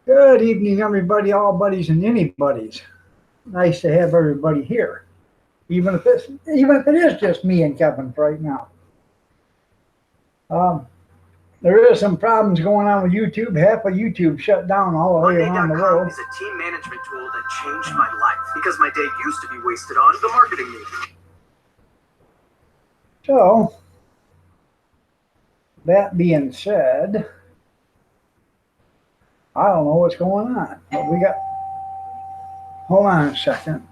Good evening, everybody, all buddies and anybody's. Nice to have everybody here, even if it is just me and Kevin right now. Um, there is some problems going on with YouTube. Half of YouTube shut down all the way around the Monday.com world. is a team management tool that changed my life because my day used to be wasted on the marketing meeting. So, that being said, I don't know what's going on. But we got. Hold on a second.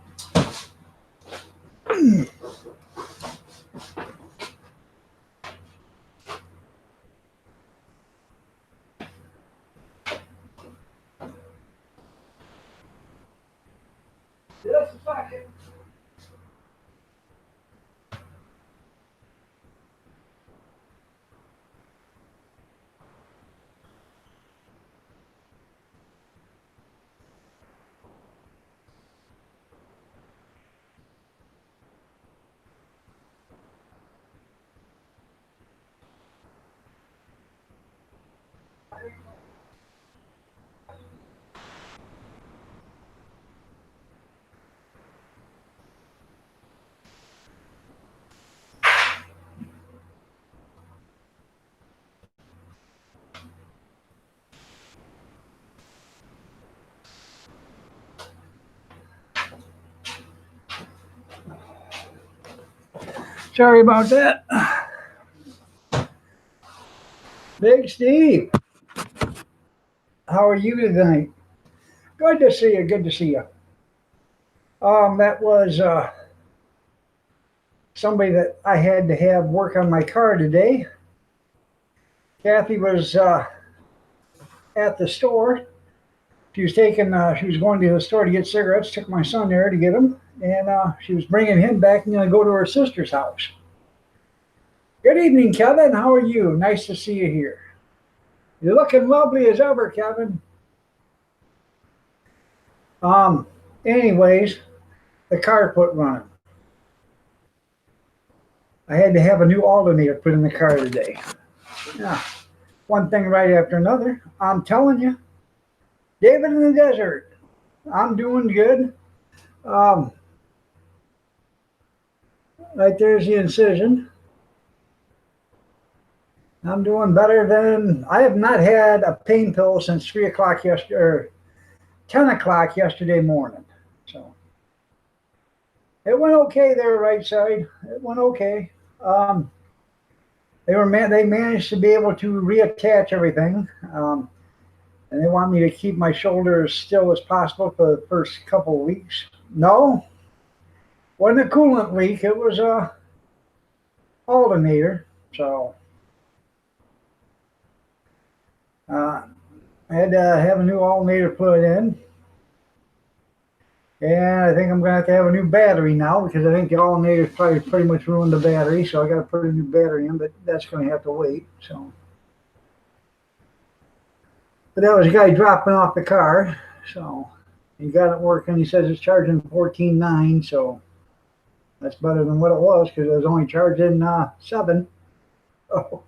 Just a second. Sorry about that. Big Steve, how are you tonight? Good to see you. Good to see you. That was somebody that I had to have work on my car today. Kathy was at the store. She was going to the store to get cigarettes. Took my son there to get them, and she was bringing him back and going to go to her sister's house. Good evening, Kevin. How are you? Nice to see you here. You're looking lovely as ever, Kevin. Um. Anyways, the car quit running. I had to have a new alternator put in the car today. Yeah, one thing right after another. I'm telling you, David in the desert. I'm doing good. Um, right there's the incision. I'm doing better than I have not had a pain pill since 3 o'clock yesterday, or 10 o'clock yesterday morning. So it went okay there, right side. It went okay. Um, they managed to be able to reattach everything, and they want me to keep my shoulder as still as possible for the first couple of weeks. No, wasn't a coolant leak. It was a alternator. So uh, I had to have a new alternator put in. And I think I'm going to have to have a new battery now because I think the alternator's probably pretty much ruined the battery. So I got to put a new battery in, but that's going to have to wait. So, but that was a guy dropping off the car. So he got it working. He says it's charging 14.9. So that's better than what it was because it was only charging 7. Oh,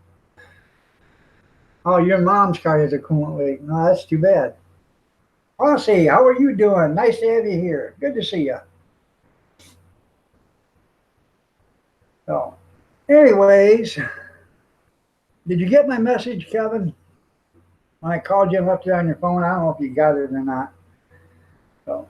oh, your mom's car has a coolant leak. No, that's too bad. Aussie, how are you doing? Nice to have you here. Good to see you. So, anyways, did you get my message, Kevin? When I called you and left it on your phone, I don't know if you got it or not. So,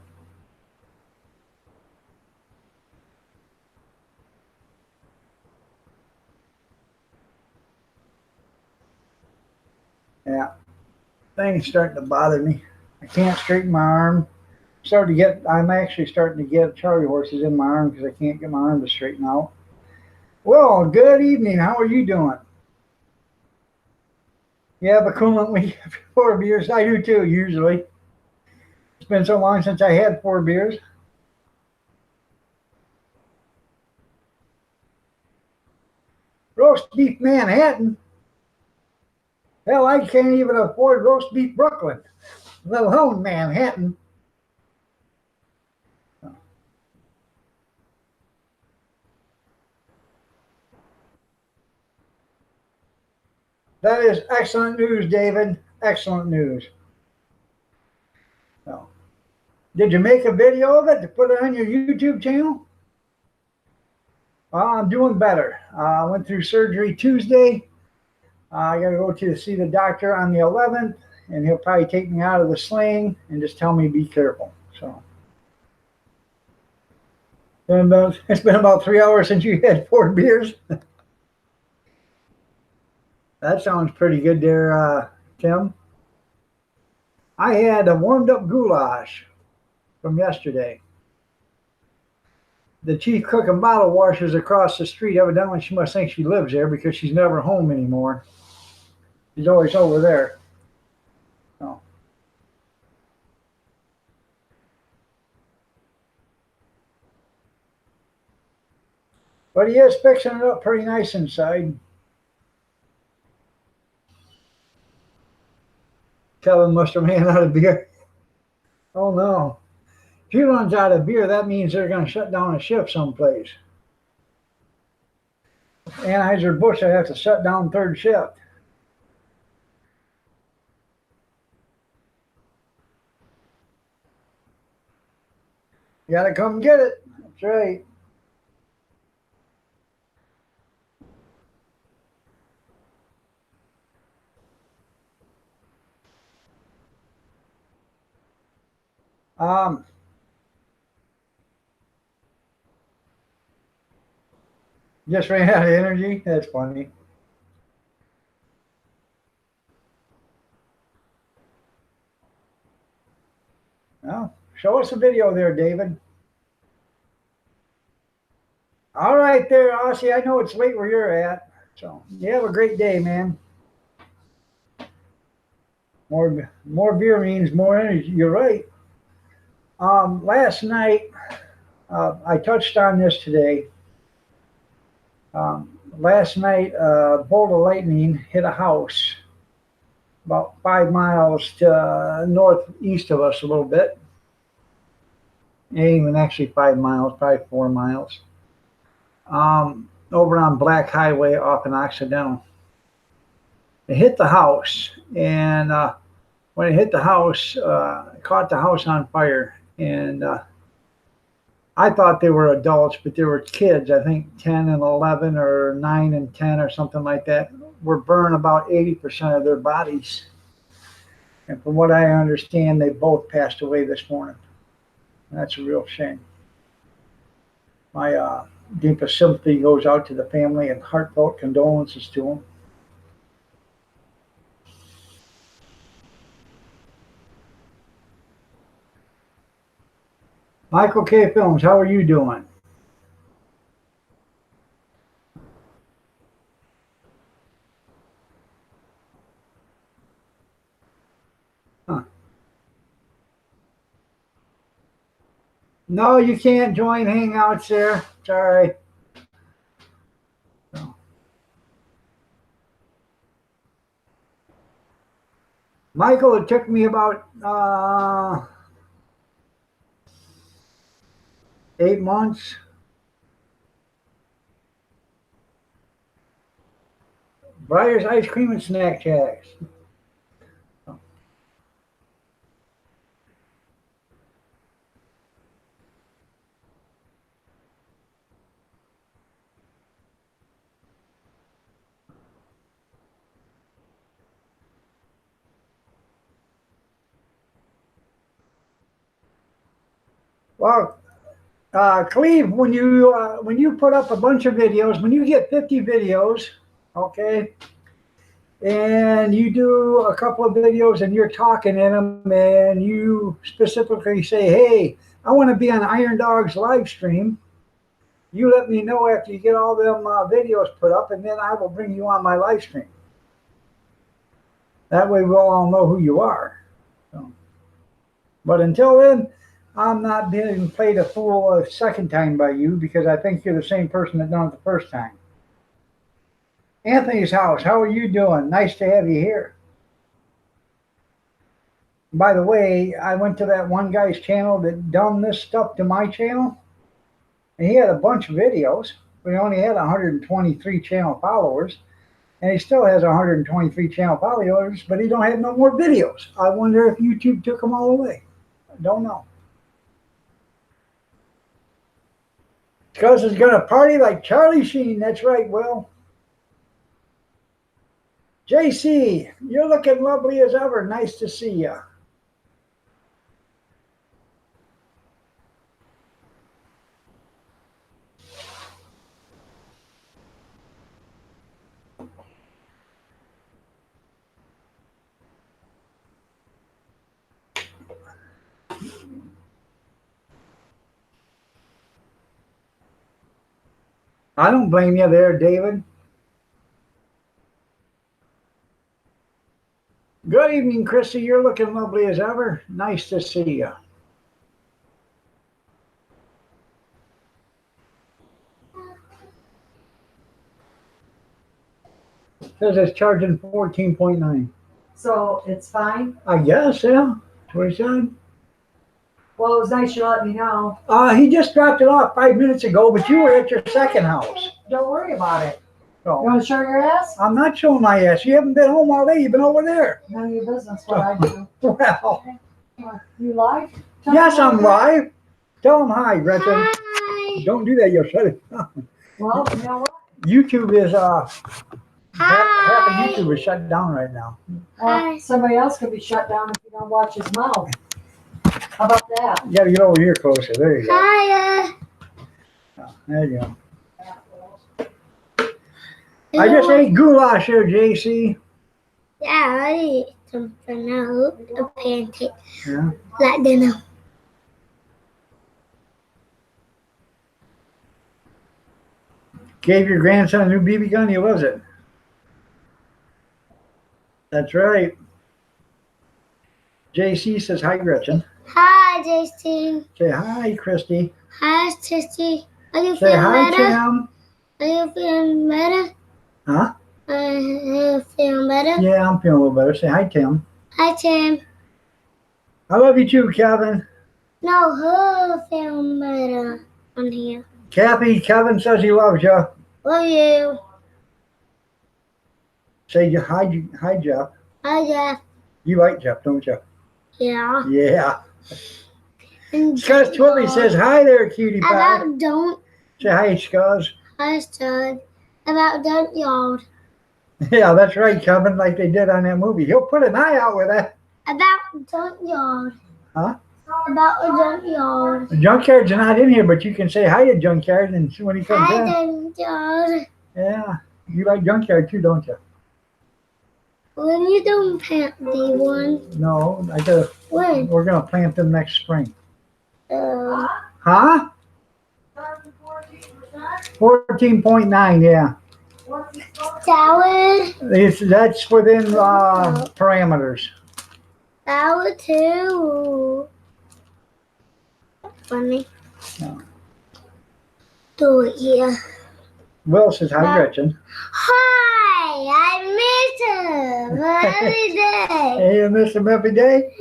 yeah, things starting to bother me. I can't straighten my arm. I'm actually starting to get Charlie horses in my arm because I can't get my arm to straighten out. Well, good evening. How are you doing? You have a coolant leak 4 beers. I do too, usually. It's been so long since I had 4 beers. Roast beef Manhattan. Hell, I can't even afford roast beef Brooklyn, let alone Manhattan. That is excellent news, David. Excellent news. Did you make a video of it to put it on your YouTube channel? Well, I'm doing better. I went through surgery Tuesday. I got to go to see the doctor on the 11th, and he'll probably take me out of the sling and just tell me be careful. So it's been about 3 hours since you had 4 beers. That sounds pretty good there, Tim. I had a warmed up goulash from yesterday. The chief cook and bottle washer's across the street. Evidently, she must think she lives there because she's never home anymore. She's always over there. So. But he is fixing it up pretty nice inside. Kevin must have ran out of beer. Oh no. If he runs out of beer, that means they're going to shut down a shift someplace. Anheuser-Busch, I have to shut down third shift. You got to come get it. That's right. Just ran out of energy. That's funny. Well, show us a video there, David. All right there, Aussie. I know it's late where you're at. So you have a great day, man. More beer means more energy. You're right. Last night, I touched on this today. Last night, a bolt of lightning hit a house about 5 miles to northeast of us a little bit. It ain't even actually 5 miles, probably 4 miles. Over on Black Highway off in Occidental. It hit the house, and when it hit the house, it caught the house on fire. And I thought they were adults, but they were kids. I think 10 and 11 or 9 and 10 or something like that were burned about 80% of their bodies. And from what I understand, they both passed away this morning. That's a real shame. My deepest sympathy goes out to the family and heartfelt condolences to them. Michael K. Films, how are you doing? Huh. No, you can't join Hangouts there. Sorry. So. Michael, it took me about 8 months. Briar's Ice Cream and Snack Shacks. Well, Cleve, when you put up a bunch of videos, when you get 50 videos, okay, and you do a couple of videos and you're talking in them, and you specifically say, "Hey, I want to be on Iron Dog's live stream," you let me know after you get all them videos put up, and then I will bring you on my live stream. That way we'll all know who you are. So, but until then, I'm not being played a fool a second time by you, because I think you're the same person that done it the first time. Anthony's house, how are you doing? Nice to have you here. By the way, I went to that one guy's channel that done this stuff to my channel, and he had a bunch of videos, but he only had 123 channel followers, and he still has 123 channel followers, but he don't have no more videos. I wonder if YouTube took them all away. I don't know. Scuzz is going to party like Charlie Sheen. That's right, Will. JC, you're looking lovely as ever. Nice to see you. I don't blame you there, David. Good evening, Chrissy. You're looking lovely as ever. Nice to see you. Says it's charging 14.9. So it's fine? I guess, yeah. That's what he said. Well, it was nice you let me know. He just dropped it off 5 minutes ago, but you were at your second house. Don't worry about it. You So want to show your ass? I'm not showing my ass. You haven't been home all day. You've been over there. None of your business what I do. Well, You live? yes, I'm live. Tell them hi, Gretchen. Hi. Don't do that. You'll shut it down. Well, you know what? YouTube is half of Hi. YouTube is shut down right now. Well, somebody else could be shut down if you don't watch his mouth. How about that? You got to get over here closer. There you go. Hiya. There you go. I just ate goulash here, JC. Yeah, I ate some for now. A pancake. Yeah. Like dinner. Gave your grandson a new BB gun. He loves it. That's right. JC says hi, Gretchen. Hi, JC. Say hi, Christy. Hi, Sissy. Are you Say feeling hi, better? Tim. Are you feeling better? Huh? Are you feeling better? Yeah, I'm feeling a little better. Say hi, Tim. Hi, Tim. I love you too, Kevin. No, who feeling better on here? Kathy, Kevin says he loves you. Love you. Say hi, Jeff. Hi, Jeff. You like Jeff, don't you? Yeah. Yeah. And Scuzz Twiddly says hi there, cutie pie. about don't. Say hi, Scuzz. Hi, stud. About don't yard. Yeah, that's right, Kevin, like they did on that movie. He'll put an eye out with that. About don't yard. Huh? About a don't yard. The Junkyard's not in here, but you can say hi to Junkyard and when he comes Hi, in. don't yard. Yeah. You like Junkyard too, don't you? When you don't plant the one, No, I gotta. when? We're gonna plant them next spring. Uh, Huh? 14.9, yeah. salad. That's within parameters. Salad too. Funny. No. Do it here. Will says hi, Gretchen. Hi, I miss him every day. Hey, you miss him every day?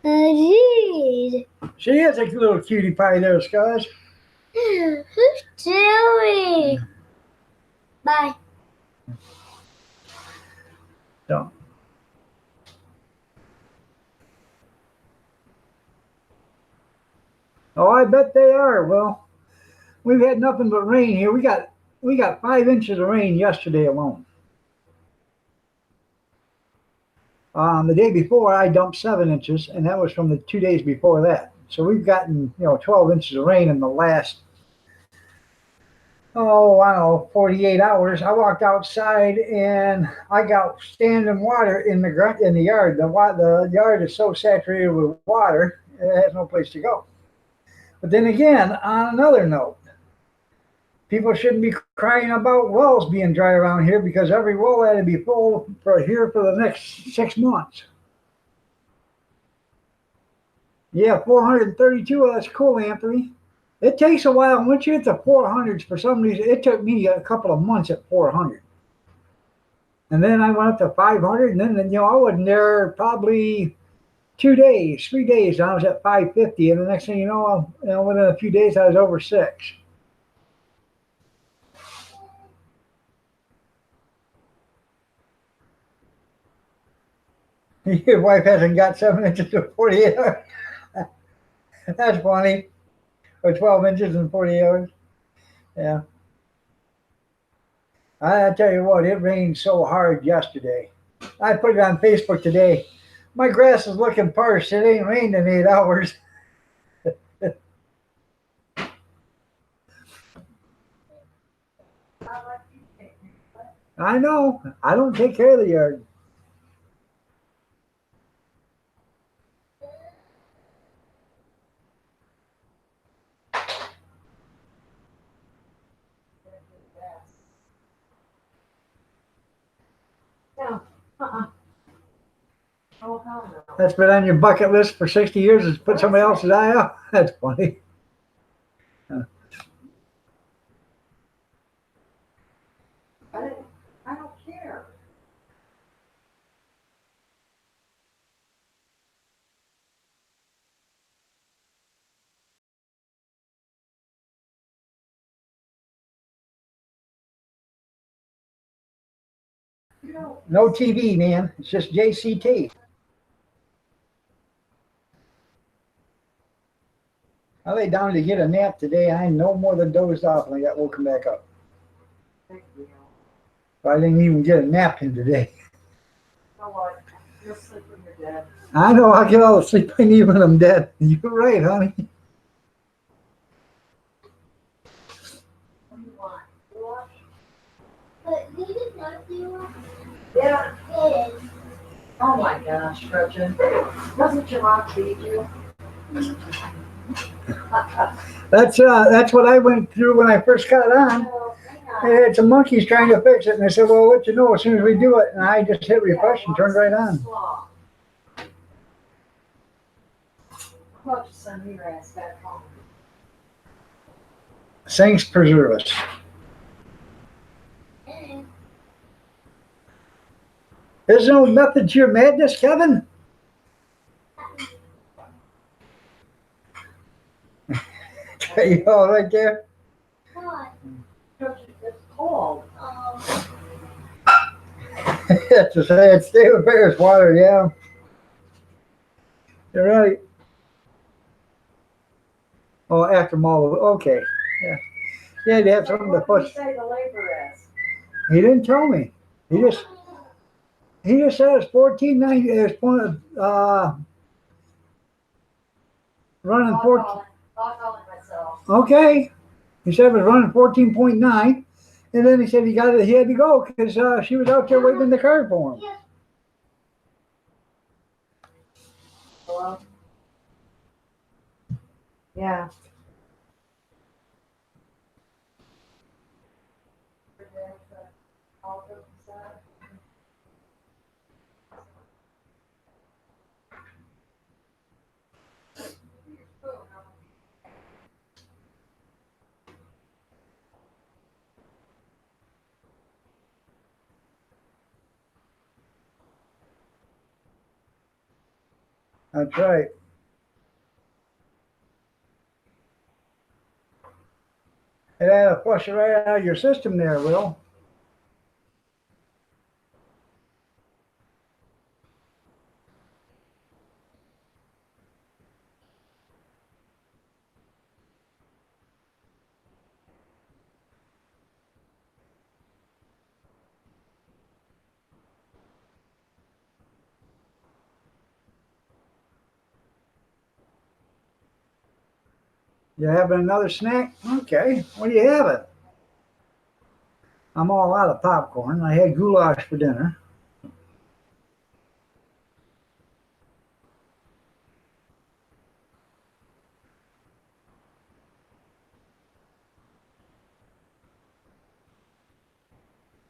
Indeed. She is a little cutie pie there, Scuzz. Who's Chewy? Bye. So. Oh, I bet they are. Well, we've had nothing but rain here. We got 5 inches of rain yesterday alone. The day before, I dumped 7 inches, and that was from the 2 days before that. So we've gotten 12 inches of rain in the last, I don't know, 48 hours. I walked outside and I got standing water in the yard. The yard is so saturated with water, it has no place to go. But then again, on another note, people shouldn't be crying about wells being dry around here because every well had to be full for the next 6 months. Yeah, 432. Well, that's cool, Anthony. It takes a while. Once you hit the 400s, for some reason, it took me a couple of months at 400. And then I went up to 500, and then I wasn't there probably 2 days, 3 days, and I was at 550. And the next thing you know, within a few days, I was over 6. Your wife hasn't got 7 inches of 48 hours. That's funny. or 12 inches in 48 hours. Yeah. I tell you what, it rained so hard yesterday. I put it on Facebook today. My grass is looking parched. It ain't rained in 8 hours. I know. I don't take care of the yard. No, oh, hell no. That's been on your bucket list for 60 years is put somebody else's eye out. That's funny. I don't care. You know, No TV, man. It's just JCT. I lay down to get a nap today. I no more than dozed off and I got woken back up. big deal. But I didn't even get a nap in today. You know what? You'll sleep when you're dead. I know I get all the sleep I need when I'm dead. You're right, honey. What do you want? You want? But he did not do Yeah. it. Oh my gosh, Gretchen. Doesn't your mom feed you? That's what I went through when I first got on. Oh, hang I on. had some monkeys trying to fix it, and I said, "Well, I'll let you know as soon as we do it." And I just hit refresh and turned right on. How about you send me your ass back home? Saints preserve us. There's no method to your madness, Kevin. You all right there? What? It's cold. It's a sad state of affairs, water. Yeah, you're right. Oh, after Mall. Okay. Yeah. Yeah, they have something to What did push. you say the labor is? He didn't tell me. He just said it's 1490. It's running I'll 14. call it. I'll call it myself. Okay. He said it was running 14.9, and then he said he got it. He had to go because she was out there waiting in the car for him. Hello? Yeah. That's right. It had to flush it right out of your system there, Will. You having another snack? Okay. What are you having? I'm all out of popcorn. I had goulash for dinner.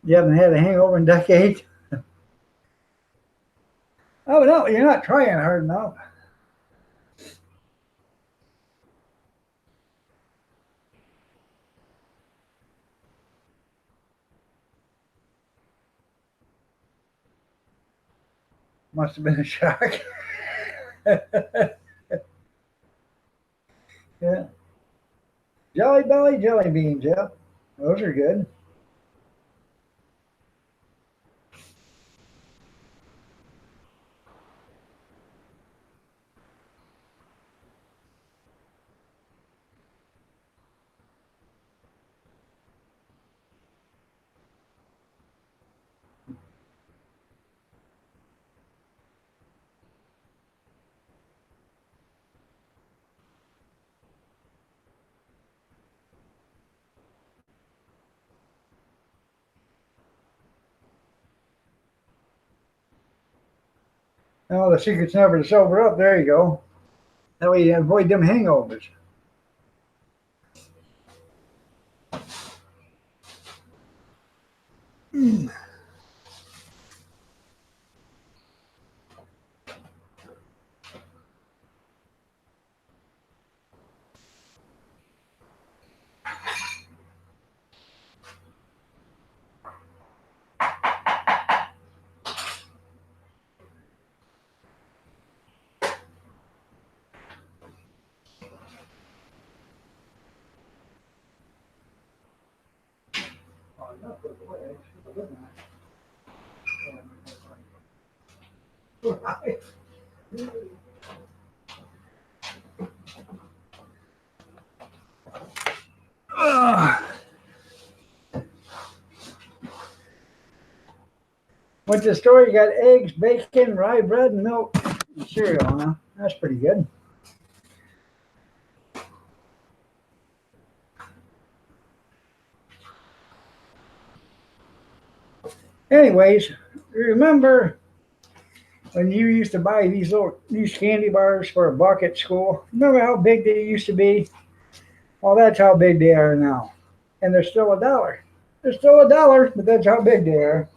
You haven't had a hangover in decades? Oh, no, you're not trying hard enough. Must have been a shock. Yeah. Jelly belly, jelly beans, yeah. Those are good. Oh, the secret's never to sober up. There you go. That way you avoid them hangovers. Went to the store, you got eggs, bacon, rye bread, and milk, and cereal, huh? That's pretty good. Anyways, remember when you used to buy these candy bars for $1 at school? Remember how big they used to be? Well, that's how big they are now. And they're still $1. They're still $1, but that's how big they are.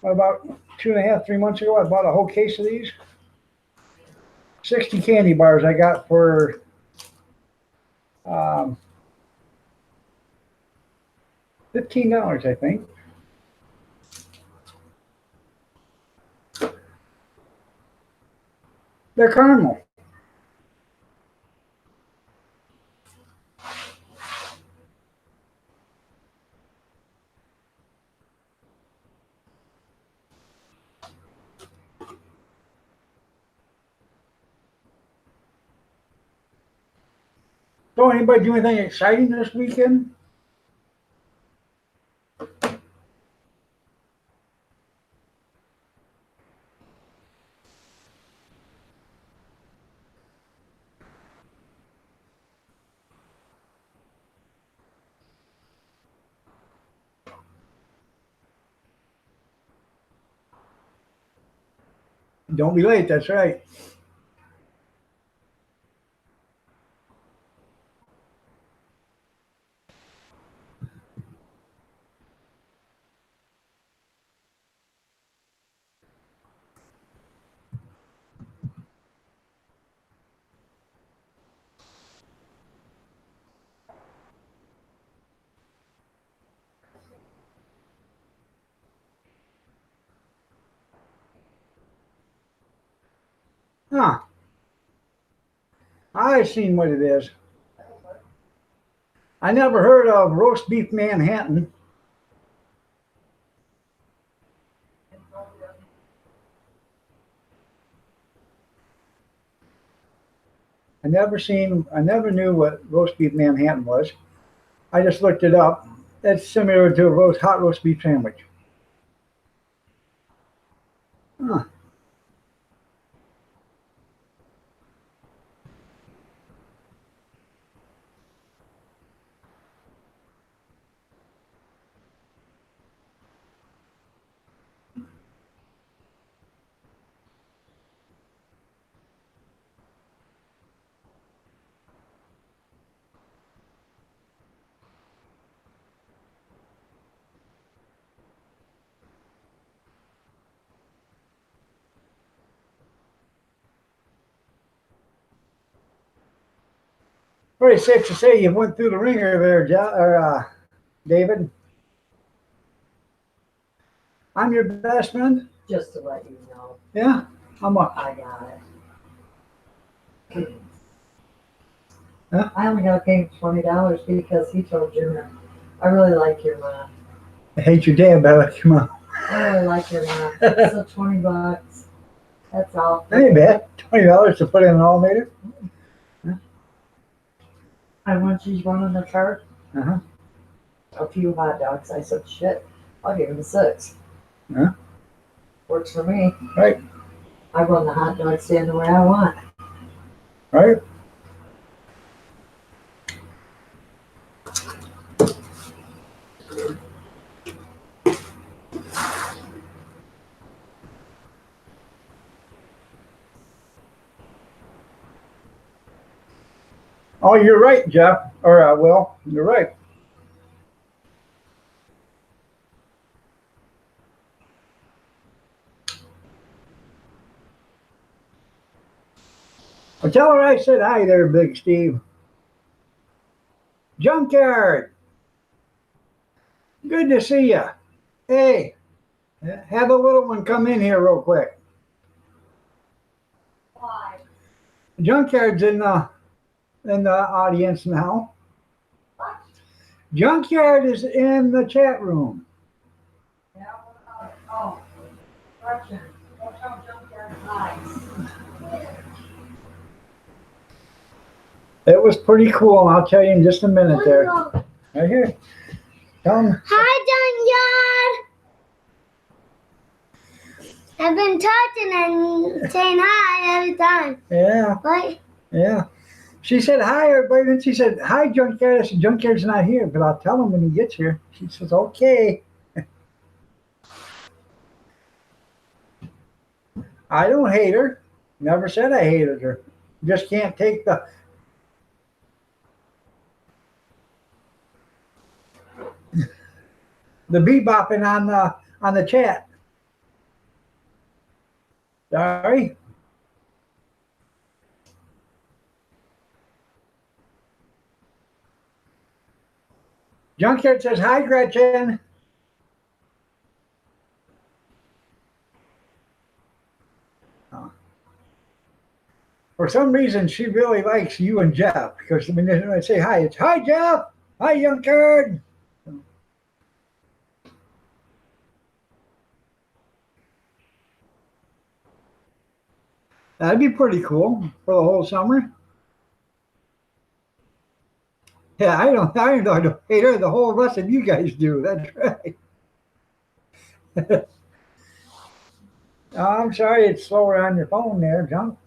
About 2.5, 3 months ago, I bought a whole case of these. 60 candy bars I got for $15, I think. They're caramel. So, anybody do anything exciting this weekend? Don't be late, that's right. Huh. I seen what it is. I never heard of roast beef Manhattan. I never knew what roast beef Manhattan was. I just looked it up. It's similar to a hot roast beef sandwich. Huh. Pretty safe to say you went through the ringer there, David. I'm your best friend. Just to let you know, Yeah. How much? I got it. Huh? I only got paid $20 because he told Junior, I really like your mom. I hate your dad, but come on. I really like your mom. So $20. That's all. That ain't bad. $20 to put in an alternator. And when she's running the cart, Uh-huh. a few hot dogs, I said, shit, I'll give him 6. Yeah. Works for me. Right. I run the hot dog stand the way I want. Right. Oh, you're right, Jeff. Or Will, you're right. Well, tell her I said hi there, Big Steve. Junkyard, good to see you. Hey, have a little one come in here real quick. Why? Junkyard's in the audience now. What? Junkyard is in the chat room. Yeah, what about it? Oh, correction. Don't tell Junkyard nice. It was pretty cool. I'll tell you in just a minute there. Right here. Tell him. Hi, Junkyard. I've been talking and saying hi every time. Yeah, Right? yeah. She said hi, everybody. Then she said, hi, Junkyard. I said, Junkyard's not here, but I'll tell him when he gets here. She says, okay. I don't hate her. Never said I hated her. Just can't take the bebopping on the chat. Sorry. Junkyard says, hi, Gretchen. For some reason, she really likes you and Jeff because when I say hi, it's hi, Jeff. Hi, Junkyard. That'd be pretty cool for the whole summer. Yeah, I don't hate her. The whole rest of you guys do. That's right. Oh, I'm sorry it's slower on your phone there, Junk.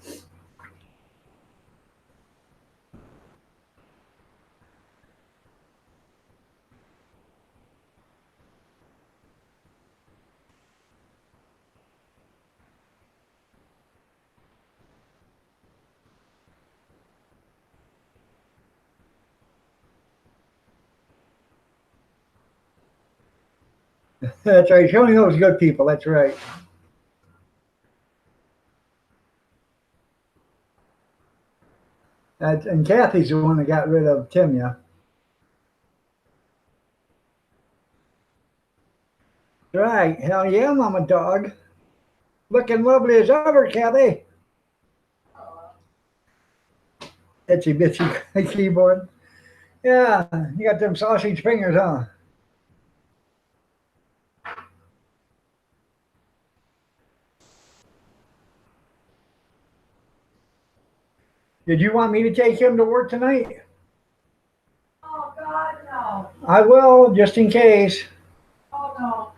That's right. She only knows good people. That's right. And Kathy's the one that got rid of Timya. Right. Hell yeah, Mama Dog. Looking lovely as ever, Kathy. Itsy bitsy keyboard. Yeah, you got them sausage fingers, huh? Did you want me to take him to work tonight? Oh, God, no. I will, just in case. Oh, no.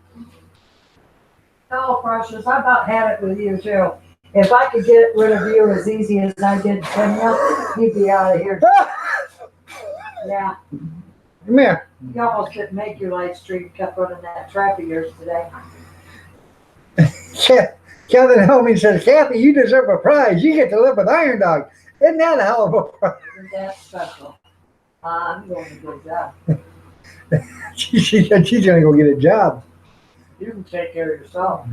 No, Precious, I about had it with you, too. If I could get rid of you as easy as I did Kenya, you'd be out of here. Yeah, Come here. you almost couldn't make your light stream, kept running that trap of yours today. Kevin Helmy says, Kathy, you deserve a prize. You get to live with Iron Dog. Isn't that a hell of a prize? You're that special. I'm doing a good job. She said she's going to go get a job. You can take care of yourself.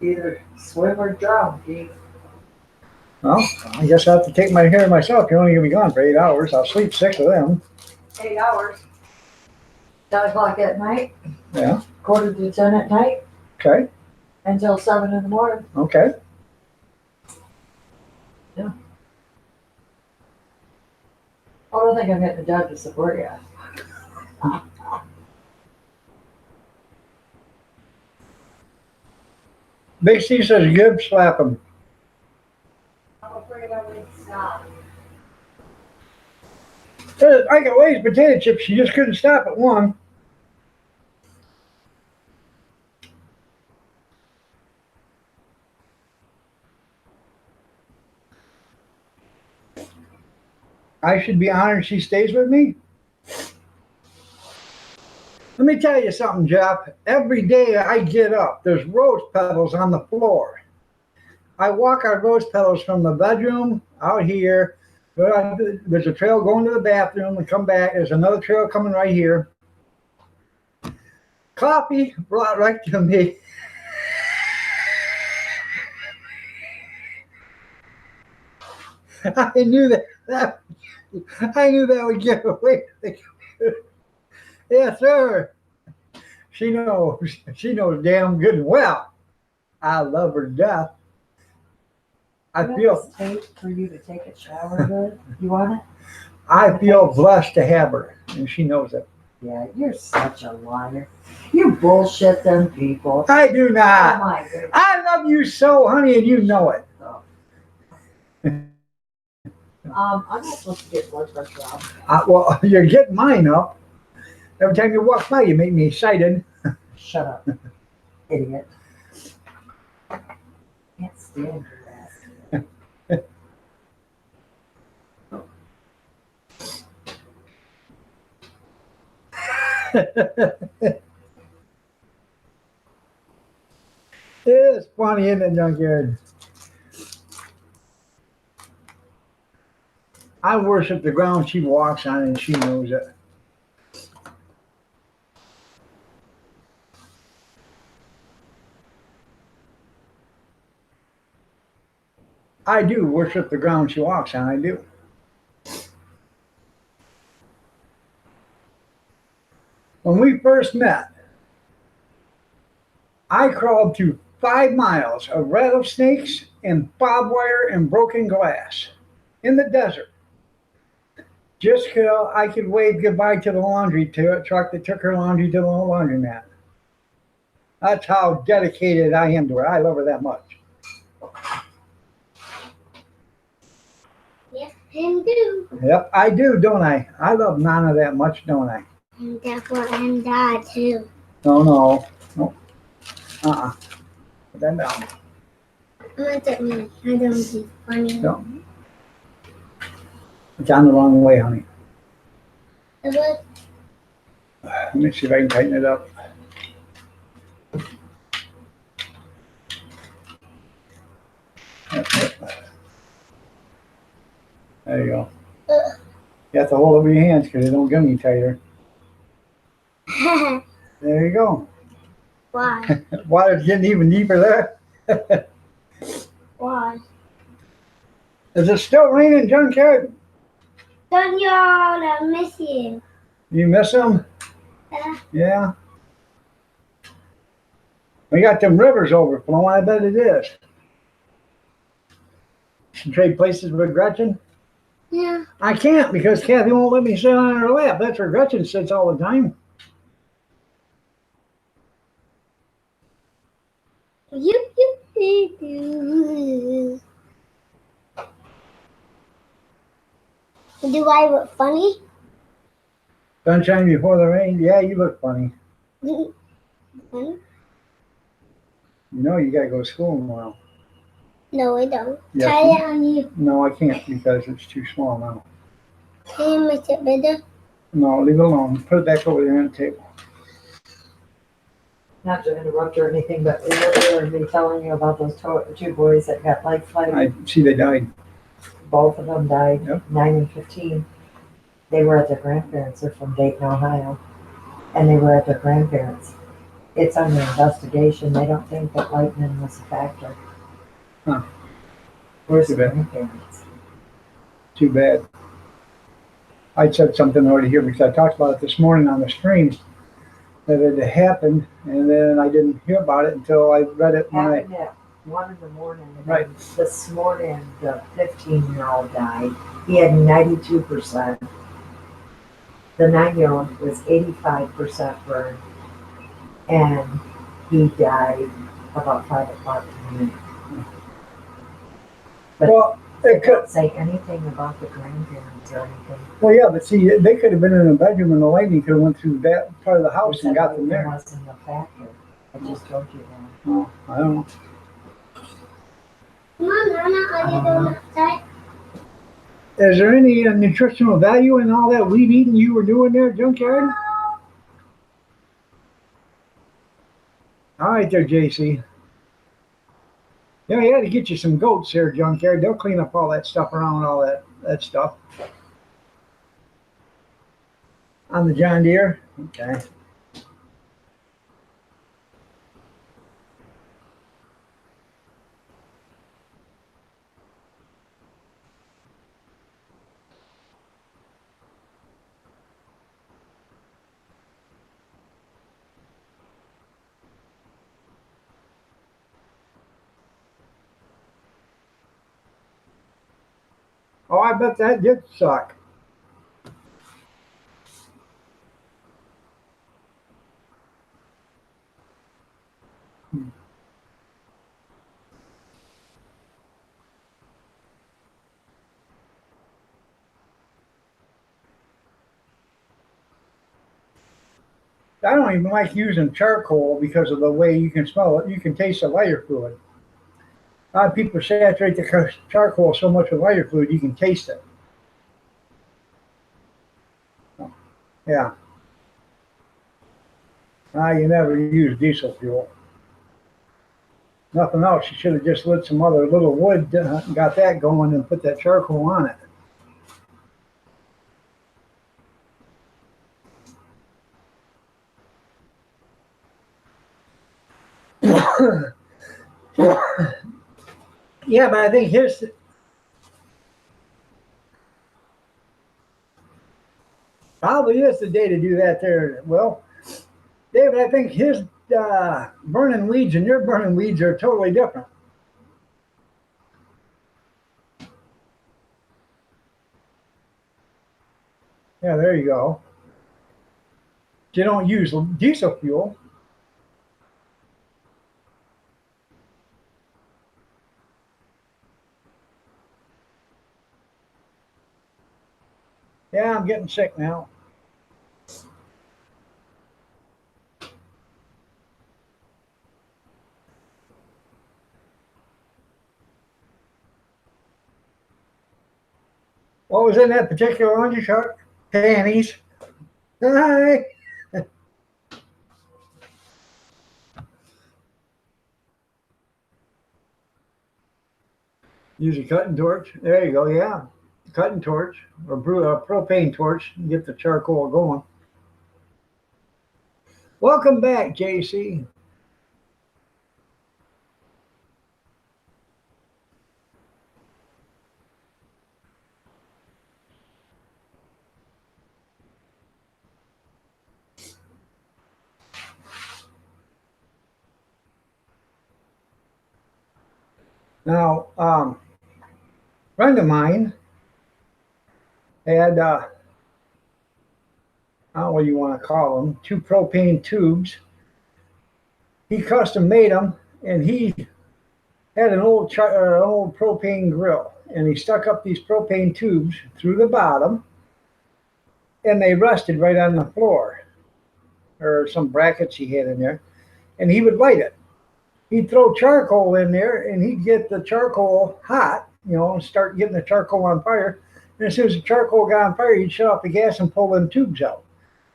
Either swim or drown, Keith. Well, I guess I have to take my care of myself. You're only going to be gone for 8 hours. I'll sleep 6 of them. 8 hours. 10 o'clock at night, Yeah. 9:45 at night, Okay. until 7 in the morning. Okay. I don't think I'm getting the job to support you. Big C says, good, slap him. I'm afraid I would stop. I got Lay's potato chips. She just couldn't stop at one. I should be honored she stays with me. Let me tell you something, Jeff. Every day I get up, there's rose petals on the floor. I walk our rose petals from the bedroom out here. There's a trail going to the bathroom and come back. There's another trail coming right here. Coffee brought right to me. I knew that would get away. Yes, sir. She knows damn good and well. I love her to death. I feel tape for you to take a shower with. You want it? I feel blessed to have her, and she knows it. Yeah, you're such a liar. You bullshit them people. I do Oh not. my goodness. I love you so, honey, and you know it. I'm not supposed to get blood pressure off. Well, you're getting mine up. Every time you walk by, you make me excited. Shut up, idiot. Can't stand your ass. It's funny, isn't it, Junkyard? I worship the ground she walks on, and she knows it. I do worship the ground she walks on, I do. When we first met, I crawled through 5 miles of rattlesnakes and barbed wire and broken glass in the desert just so I could wave goodbye to the laundry truck that took her laundry to the laundromat. That's how dedicated I am to her. I love her that much. Yes, and do. Yep, I do, don't I? I love Nana that much, don't I? And therefore, and Dad too. No. Uh-uh. Put that down. Look at me. I don't be funny. No. It's on the wrong way, honey. Look, Let me see if I can tighten it up. That's it. There you go. You have to hold over your hands because they don't get any tighter. There you go. why? Water's getting even deeper there. Why? Is it still raining, Junkyard? Don't you all I miss you? You miss them? Yeah. We got them rivers overflowing. I bet it is. Should trade places with Gretchen? Yeah. I can't because Kathy won't let me sit on her lap. That's where Gretchen sits all the time. You. Do I look funny? Sunshine before the rain. Yeah, you look funny. Funny? You know you gotta go to school tomorrow. No, I don't. Yes, Try you- it on you. No, I can't because it's too small now. Can you make it bigger? No, leave it alone. Put it back over there on the table. Not to interrupt or anything, but remember me telling you about those two boys that got life flight? I see they died. Both of them died, Yep. 9 and 15. They were at their grandparents. They're from Dayton, Ohio. And they were at their grandparents. It's under investigation. They don't think that lightning was a factor. Huh. Where's Too the bad. grandparents? Too bad. I said something already here because I talked about it this morning on the stream that it had happened, and then I didn't hear about it until I read it when I. Happened at 1 in the morning. And Right. then this morning, the 15-year-old died. He had 92%. The 9-year-old was 85% burned. And he died about 5 o'clock in the morning. Well, They it could. don't say anything about the grandparents or anything. Well, yeah, but see, they could have been in a bedroom, and the lightning could have went through that part of the house and got them It there. wasn't a factor. I just told you that. Oh, I don't know. Come on, Nana, are you doing outside? Is there any nutritional value in all that wheat eating you were doing there, Junkyard? All right, there, JC. Yeah, you had to get you some goats there, junkyard. They'll clean up all that stuff around all that stuff. On the John Deere? Okay. Oh, I bet that did suck. I don't even like using charcoal because of the way you can smell it. You can taste the lighter fluid. A lot of people saturate the charcoal so much with lighter fluid you can taste it. Yeah. You never use diesel fuel. Nothing else. You should have just lit some other little wood, got that going, and put that charcoal on it. Yeah, but I think his probably is the day to do that there. Well, David, I think his burning weeds and your burning weeds are totally different. Yeah, there you go. You don't use diesel fuel. Yeah, I'm getting sick now. What was in that particular laundry truck? Panties. Hi. Use a cutting torch. There you go. Yeah, cutting torch or propane torch. Get the charcoal going. Welcome back, JC. Now, friend of mine had, I don't know what you want to call them, 2 propane tubes. He custom made them, and he had an old propane grill, and he stuck up these propane tubes through the bottom, and they rusted right on the floor, or some brackets he had in there, and he would light it. He'd throw charcoal in there, and he'd get the charcoal hot, and start getting the charcoal on fire. And as soon as the charcoal got on fire, he'd shut off the gas and pull them tubes out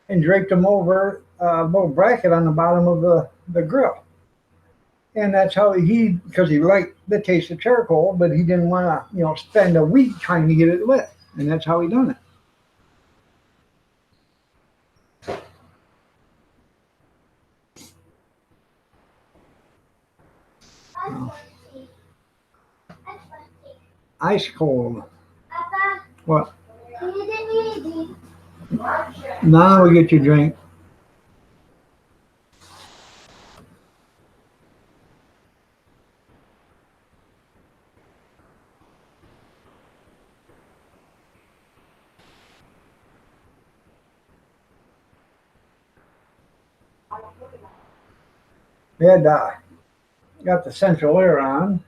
and drape them over a little bracket on the bottom of the grill. And that's how because he liked the taste of charcoal, but he didn't want to, spend a week trying to get it lit. And that's how he done it. Ice cold. Papa, What? can you get me a drink? Now we get your drink. We had got the central air on.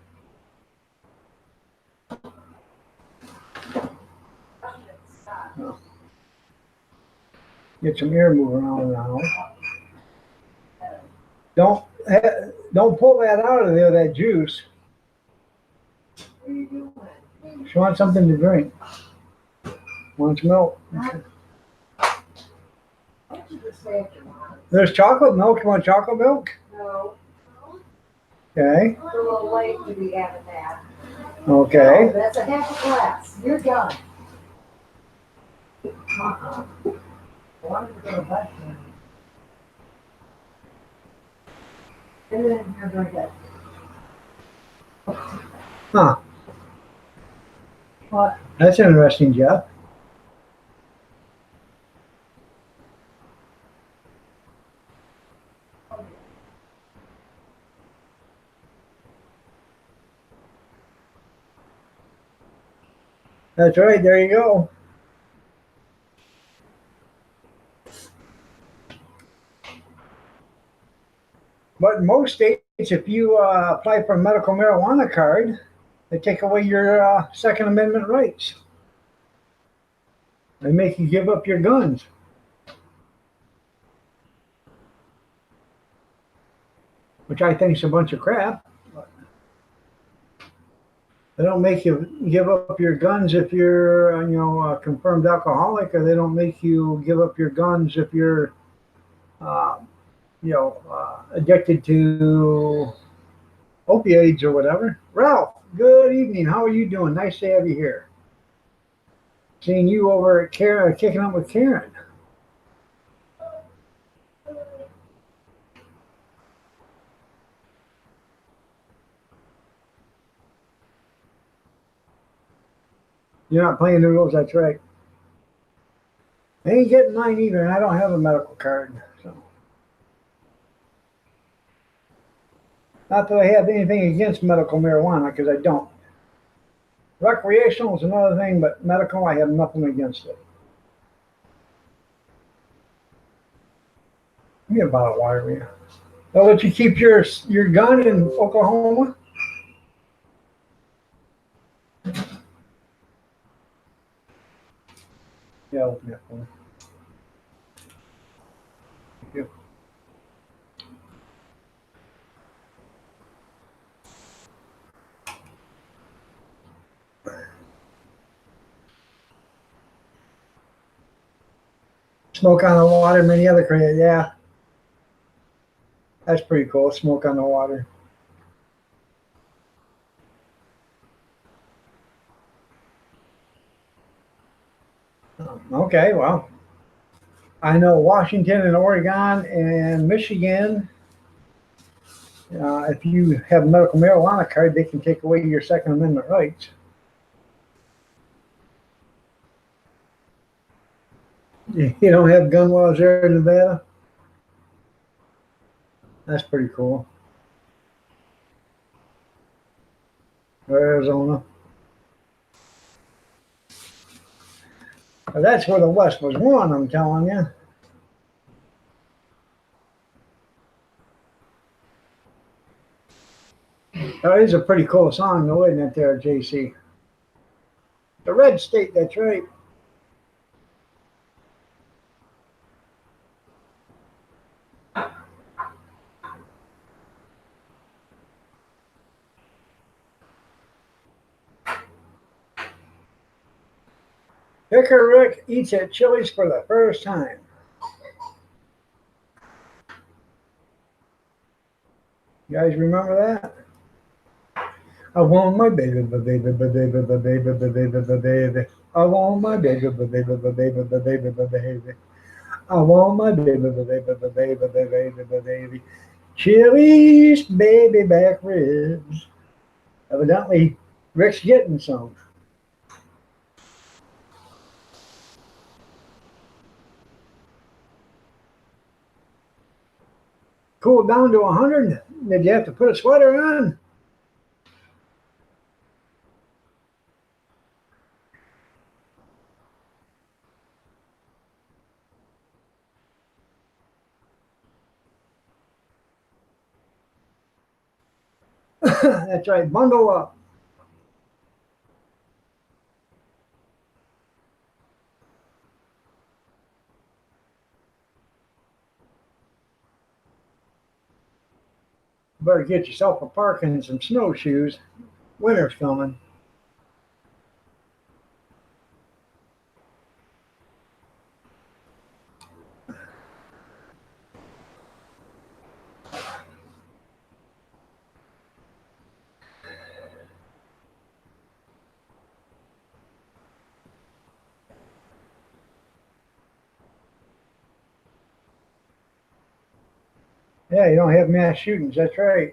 Get some air moving on now. Don't pull that out of there, that juice. She wants something to drink. Wants milk. There's chocolate milk. You want chocolate milk? No. Okay. We're a little late to be having that. Okay. Oh, that's a half a glass. You're done. Uh-uh. Why don't we go back then? Get it in here, drink it. Huh. What? That's interesting, Jeff. That's right. There you go. But in most states, if you apply for a medical marijuana card, they take away your Second Amendment rights. They make you give up your guns, which I think is a bunch of crap. They don't make you give up your guns if you're, a confirmed alcoholic, or they don't make you give up your guns if you're, uh, addicted to opioids or whatever. Ralph, good evening. How are you doing? Nice to have you here. Seeing you over at Karen, kicking up with Karen. You're not playing the rules, that's right. I ain't getting mine either, and I don't have a medical card. So, not that I have anything against medical marijuana, because I don't. Recreational is another thing, but medical, I have nothing against it. Give me a bottle of water, will you? They'll let you keep your gun in Oklahoma? Yeah, open that for me. Thank you. Smoke on the water, many other creators. Yeah, that's pretty cool. Smoke on the water. Okay, well, I know Washington and Oregon and Michigan. If you have a medical marijuana card, they can take away your Second Amendment rights. You don't have gun laws there in Nevada? That's pretty cool. Or Arizona. But that's where the West was won, I'm telling you. That is a pretty cool song, though, isn't it, there, JC? The Red State, that's right. Picker Rick eats at Chili's for the first time. You guys remember that? I want my baby, baby, baby, baby, baby, baby, baby, baby. I want my baby, baby, baby, baby, baby, baby. I want my baby, baby, baby, baby, baby, baby. Chili's baby back ribs. Evidently, Rick's getting some. Cooled down to 100. Did you have to put a sweater on? That's right. Bundle up. Better get yourself a parka and some snowshoes. Winter's coming. Yeah, you don't have mass shootings. That's right.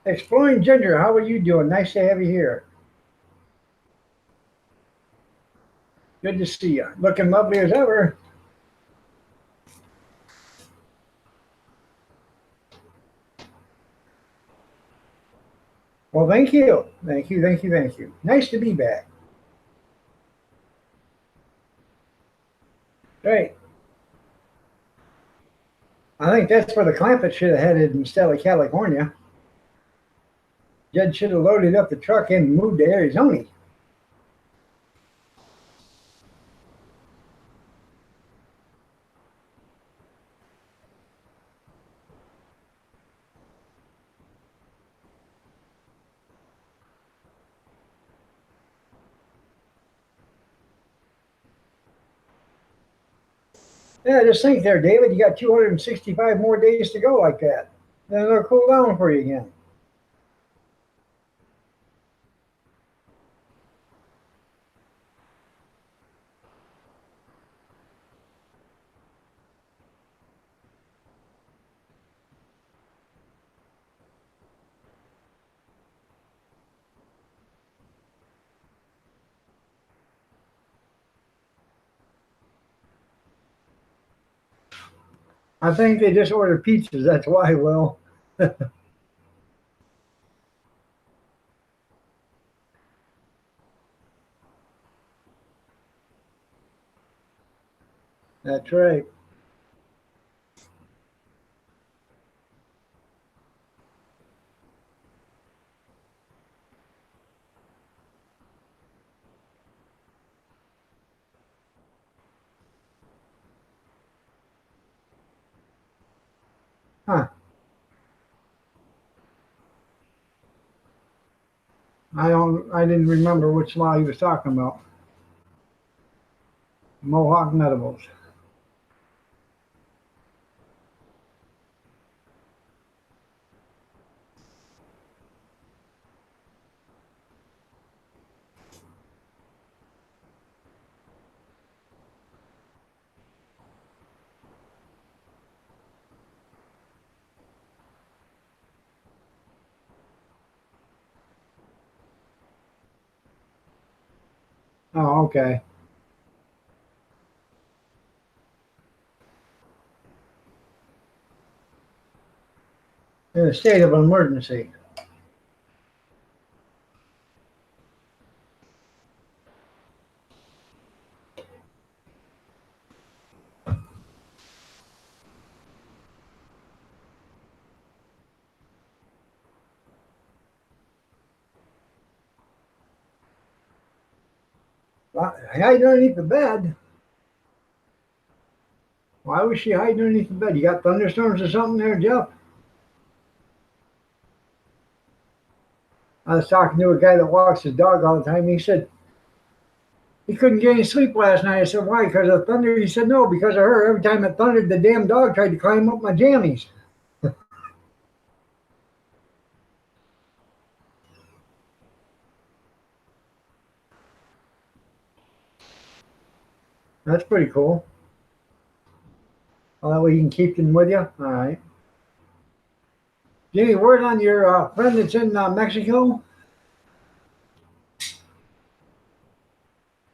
Exploring Ginger, how are you doing? Nice to have you here. Good to see you. Looking lovely as ever. Well, thank you. Thank you, thank you, thank you. Nice to be back. Right. I think that's where the Clampett should have headed instead of California. Judge should have loaded up the truck and moved to Arizona. Yeah, just think there, David. You got 265 more days to go like that. Then it'll cool down for you again. I think they just ordered pizzas. That's why, Will. That's right. Huh. I didn't remember which law he was talking about. Mohawk Medibles. Oh, okay. In a state of emergency. Hiding underneath the bed. Why was she hiding underneath the bed? You got thunderstorms or something there, Jeff? I was talking to a guy that walks his dog all the time. He said he couldn't get any sleep last night. I said, why? Because of thunder? He said, no, because of her. Every time it thundered, the damn dog tried to climb up my jammies. That's pretty cool. Well, that way you can keep them with you. All right. Jimmy, word on your friend that's in Mexico?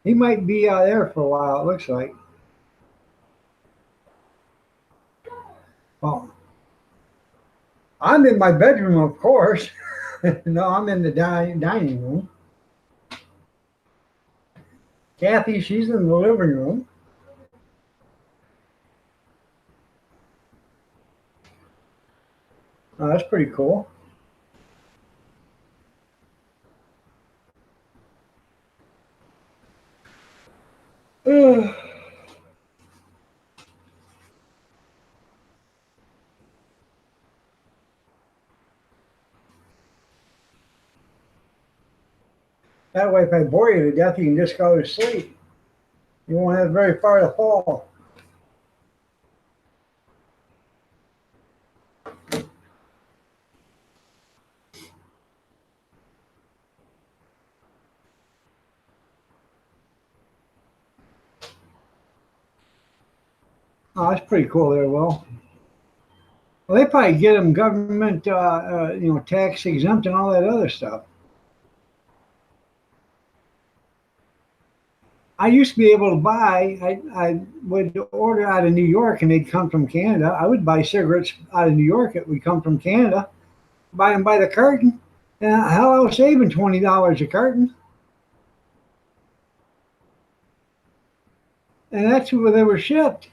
He might be there for a while, it looks like. Oh, I'm in my bedroom, of course. No, I'm in the dining room. Kathy, she's in the living room. Oh, that's pretty cool. That way, if I bore you to death, you can just go to sleep. You won't have very far to fall. Oh, that's pretty cool there, Will. Well, they probably get them government, tax exempt and all that other stuff. I used to be able to buy. I would order out of New York, and they'd come from Canada. I would buy cigarettes out of New York. It would come from Canada. Buy them by the carton. And hell, I was saving $20 a carton, and that's where they were shipped.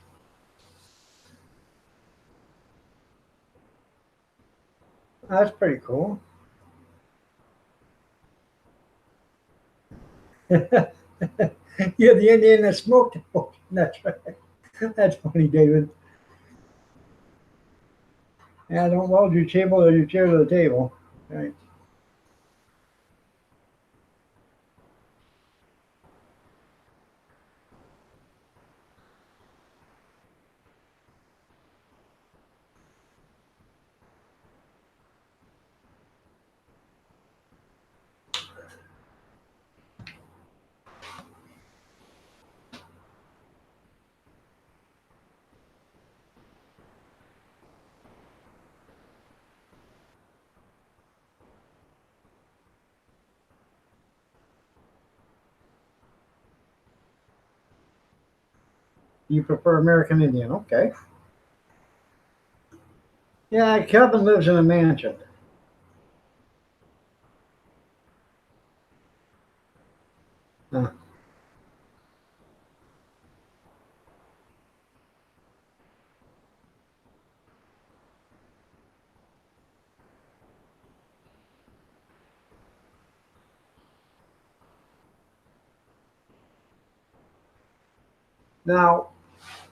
That's pretty cool. You're the Indian that smoked it. That's right. That's funny, David. Yeah, don't weld your table or your chair to the table. Right. You prefer American Indian? Okay. Yeah, Kevin lives in a mansion. Uh, Now,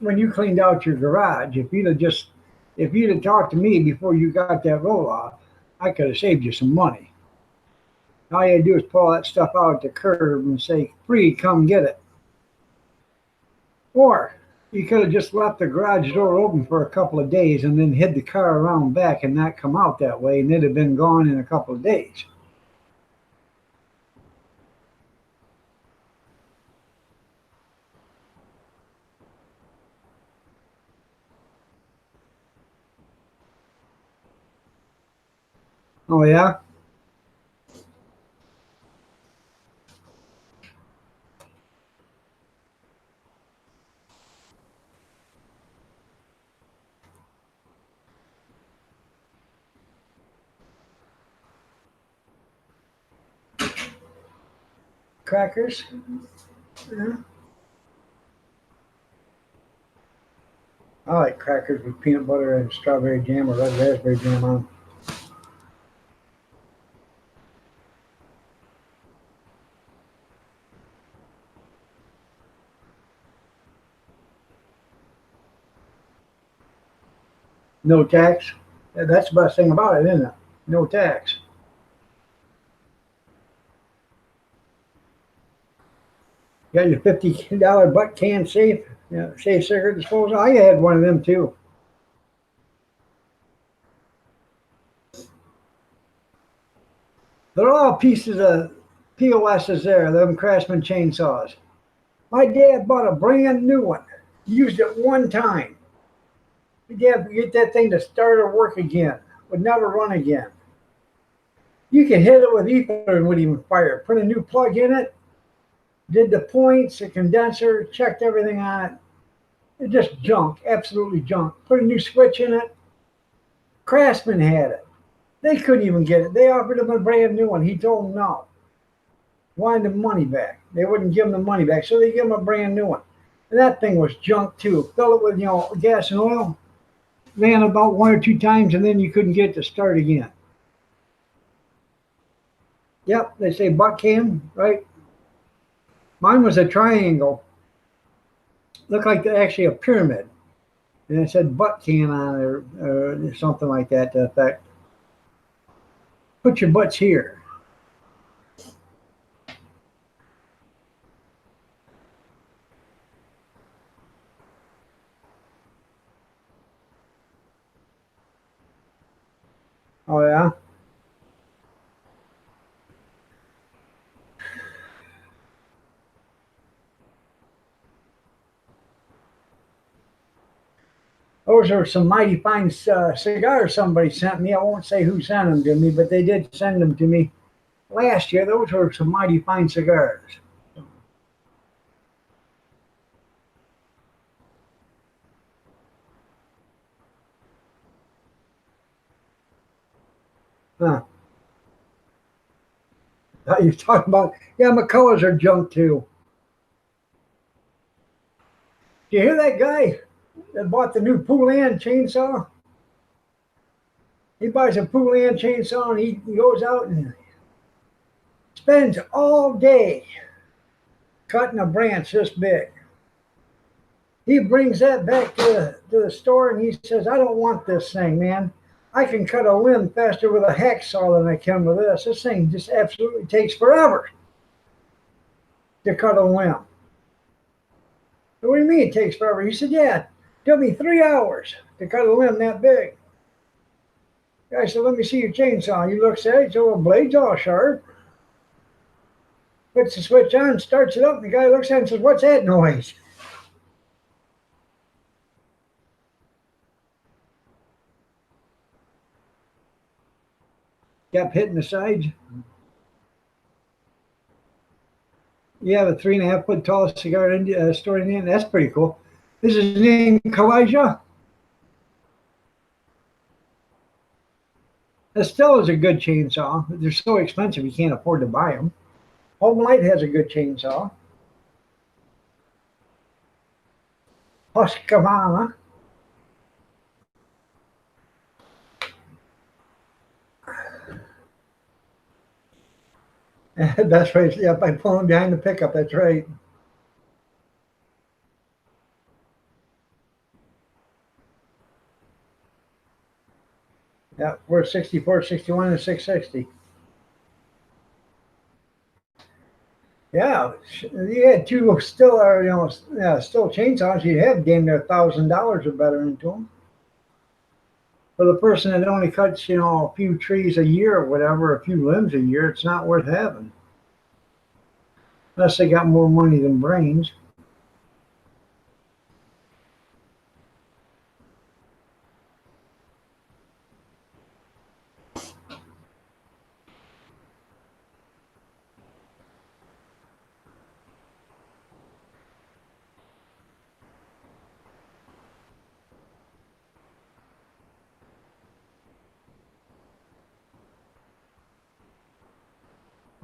when you cleaned out your garage, if you'd have talked to me before you got that roll off, I could have saved you some money. All you had to do is pull that stuff out at the curb and say, "Free, come get it." Or you could have just left the garage door open for a couple of days and then hid the car around back and not come out that way, and it'd have been gone in a couple of days. Oh yeah? Crackers? Yeah. I like crackers with peanut butter and strawberry jam or red raspberry jam on 'em. No tax. Yeah, that's the best thing about it, isn't it? No tax. You got your $50 butt can safe, safe cigarette disposal. I had one of them too. They're all pieces of POSs there, them Craftsman chainsaws. My dad bought a brand new one. Used it one time. My dad would get that thing to start or work again. Would never run again. You could hit it with ether and wouldn't even fire. Put a new plug in it, did the points, the condenser, checked everything on it. It just junk, absolutely junk. Put a new switch in it. Craftsman had it. They couldn't even get it. They offered him a brand new one. He told them no. Wanted the money back. They wouldn't give him the money back, so they gave him a brand new one. And that thing was junk too. Fill it with gas and oil. Ran about one or two times, and then you couldn't get it to start again. Yep, they say butt can, right? Mine was a triangle. Looked like actually a pyramid. And it said butt can on it or something like that to effect. Put your butts here. Oh yeah? Those are some mighty fine cigars somebody sent me. I won't say who sent them to me, but they did send them to me last year. Those were some mighty fine cigars. Huh. You're talking about, yeah, McCulloughs are junk too. Do you hear that guy that bought the new Poulan chainsaw? He buys a Poulan chainsaw and he goes out and spends all day cutting a branch this big. He brings that back to the store and he says, I don't want this thing, man. I can cut a limb faster with a hacksaw than I can with this. This thing just absolutely takes forever to cut a limb. What do you mean it takes forever? He said, yeah, it took me 3 hours to cut a limb that big. The guy said, let me see your chainsaw. He looks at it, so the blade's all sharp. Puts the switch on, starts it up, and the guy looks at it and says, what's that noise? Kept hitting the sides. You have a 3.5 foot tall cigar store in the end. That's pretty cool. Is his name Kalijah? Estella's a good chainsaw. They're so expensive you can't afford to buy them. Home Light has a good chainsaw. Husqvarna. That's right. Yep, by pulling behind the pickup. That's right. Yeah, we're 64, 61, and 660. Yeah, you had two still are still chainsaws. You have damn near $1,000 or better into them. For the person that only cuts a few trees a year or whatever, a few limbs a year, it's not worth having. Unless they got more money than brains.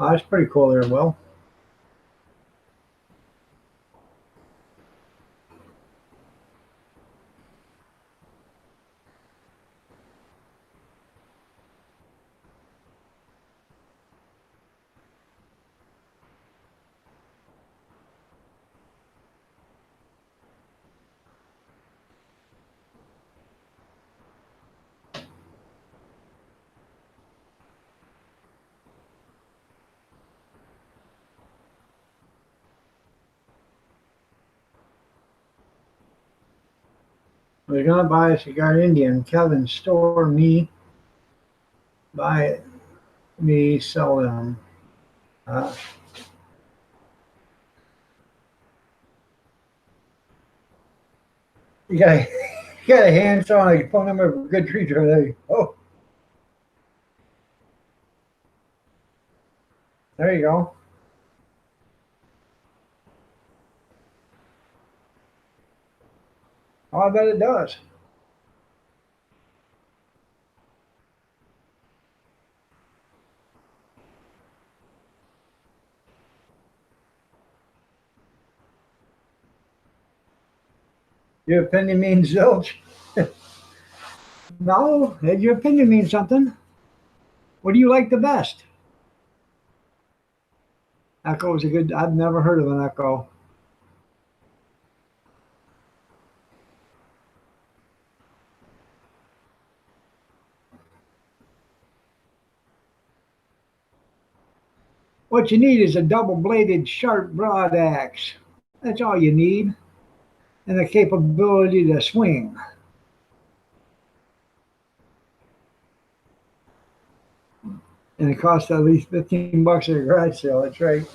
Oh, that's pretty cool there, Will. I was gonna buy a cigar Indian. Kevin store me, buy me, sell them. You got you got a handsaw and a phone number for Good Trees over there. Oh, there you go. Oh, I bet it does. Your opinion means zilch. No, your opinion means something. What do you like the best? Echo is a good. I've never heard of an Echo. What you need is a double-bladed, sharp broad axe. That's all you need, and the capability to swing. And it costs at least $15 at a garage sale. That's right.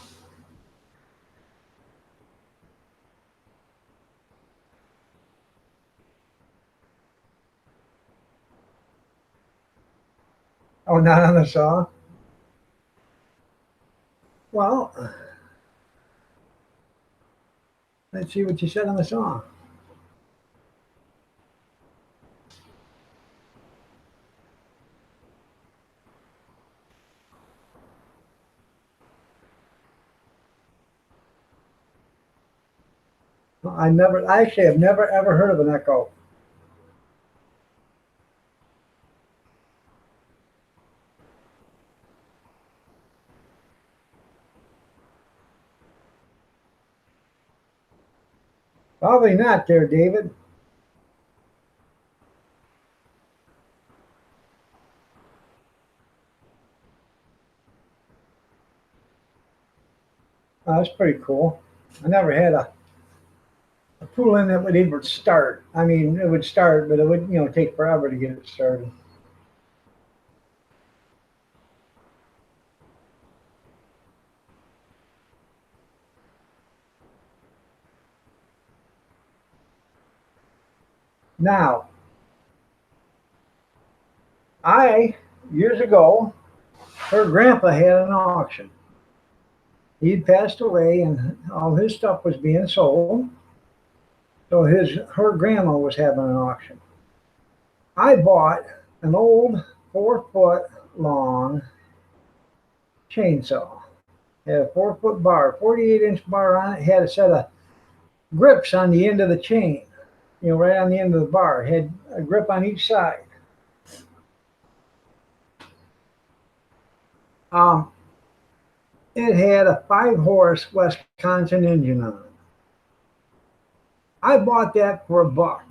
Oh, not on the saw? Well, let's see what you said on the saw. I actually have never ever heard of an echo. Probably not there, David. Oh, that's pretty cool. I never had a pool in that would even start. I mean, it would start, but it would, take forever to get it started. Now, years ago, her grandpa had an auction. He'd passed away and all his stuff was being sold. So her grandma was having an auction. I bought an old 4 foot long chainsaw. It had a 4 foot bar, 48-inch bar on it, had a set of grips on the end of the chain, right on the end of the bar. It had a grip on each side. Um, it had a 5 horse Wisconsin engine on it. I bought that for $1.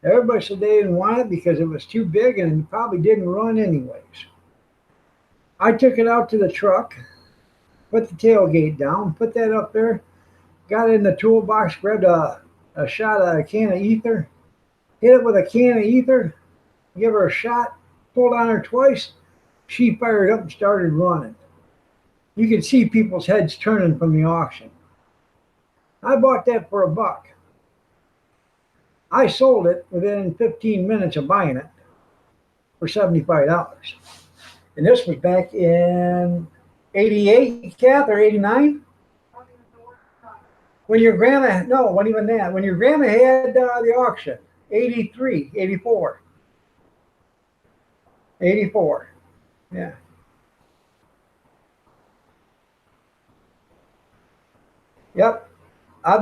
Everybody said they didn't want it because it was too big and it probably didn't run anyways. I took it out to the truck, put the tailgate down, put that up there, got it in the toolbox, grabbed a shot of a can of ether, hit it with a can of ether, give her a shot, pulled on her twice, she fired up and started running. You could see people's heads turning from the auction. I bought that for $1. I sold it within 15 minutes of buying it for $75. And this was back in 88, Kath, or 89? When your grandma, no, wasn't even that. When your grandma had the auction, 83, 84. 84, yeah. Yep. I've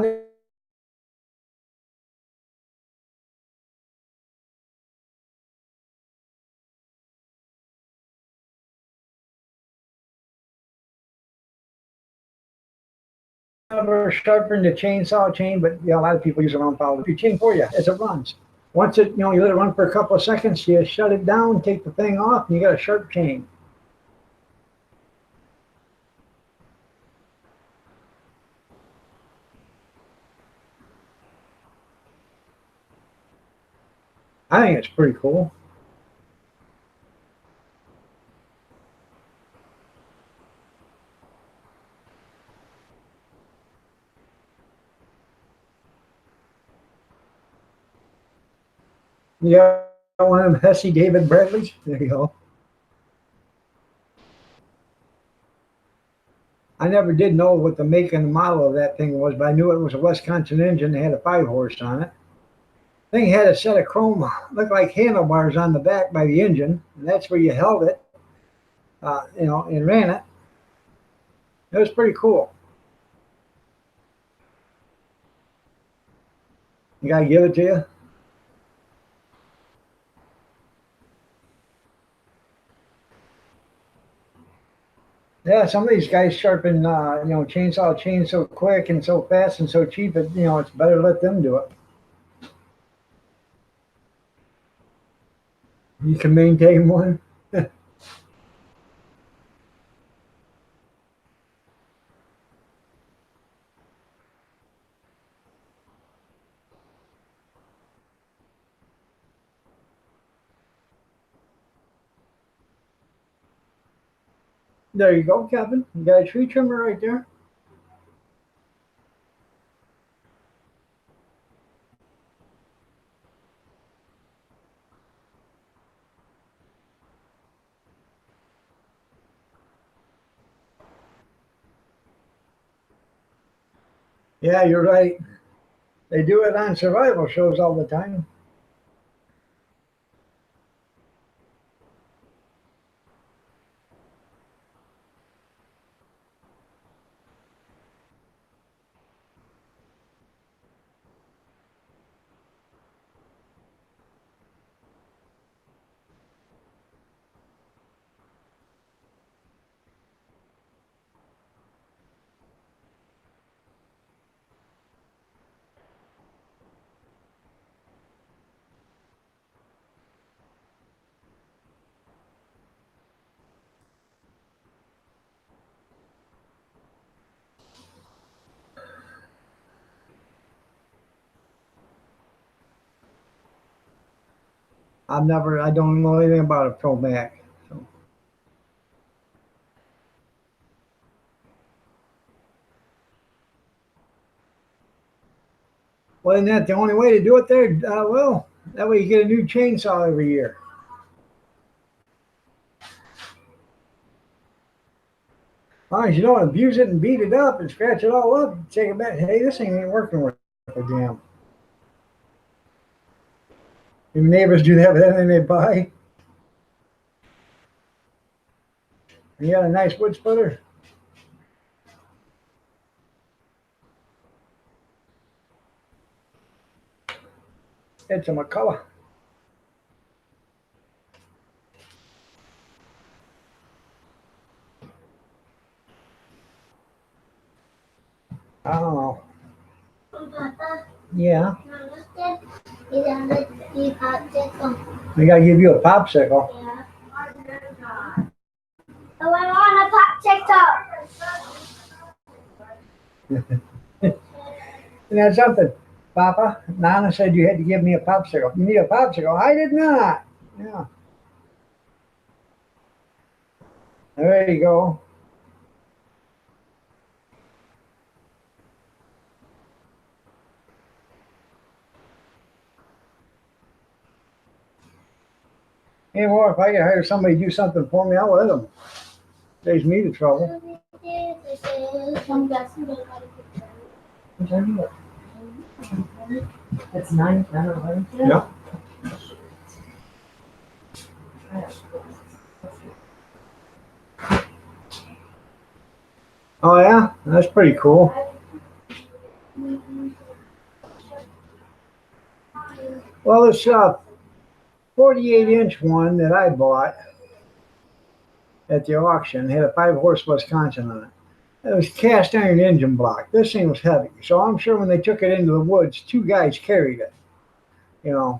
never sharpened the chainsaw chain, but a lot of people use a round power chain for you as it runs. Once it, you let it run for a couple of seconds, you shut it down, take the thing off, and you got a sharp chain. I think it's pretty cool. Yeah, one of them Hesse David Bradleys. There you go. I never did know what the make and model of that thing was, but I knew it was a Wisconsin engine. They had a 5 horse on it. Thing had a set of chrome, looked like handlebars on the back by the engine, and that's where you held it, and ran it. It was pretty cool. You gotta give it to you. Yeah, some of these guys sharpen, chainsaw chains so quick and so fast and so cheap. It's better to let them do it. You can maintain one. There you go, Kevin. You got a tree trimmer right there. Yeah, you're right. They do it on survival shows all the time. I don't know anything about a Pro Mac. So. Well, isn't that the only way to do it there? Well, that way you get a new chainsaw every year. As long as you don't abuse it and beat it up and scratch it all up, take it back. Hey, this thing ain't working worth a damn. Your neighbors do that with everything they buy. You got a nice wood splitter? It's a McCullough. I don't know. Papa, Yeah. you popsicle. We gotta give you a popsicle. Yeah. Oh, I want a popsicle. Isn't that something? Papa, Nana said you had to give me a popsicle. You need a popsicle? I did not. Yeah. There you go. Anymore, if I can hire somebody to do something for me, I'll let them. Saves me the trouble. It's 9, 10, 11. Yeah. Oh yeah, that's pretty cool. Well, this 48-inch one that I bought at the auction had a 5-horse Wisconsin on it. It was cast iron engine block. This thing was heavy, so I'm sure when they took it into the woods, 2 guys carried it. You know.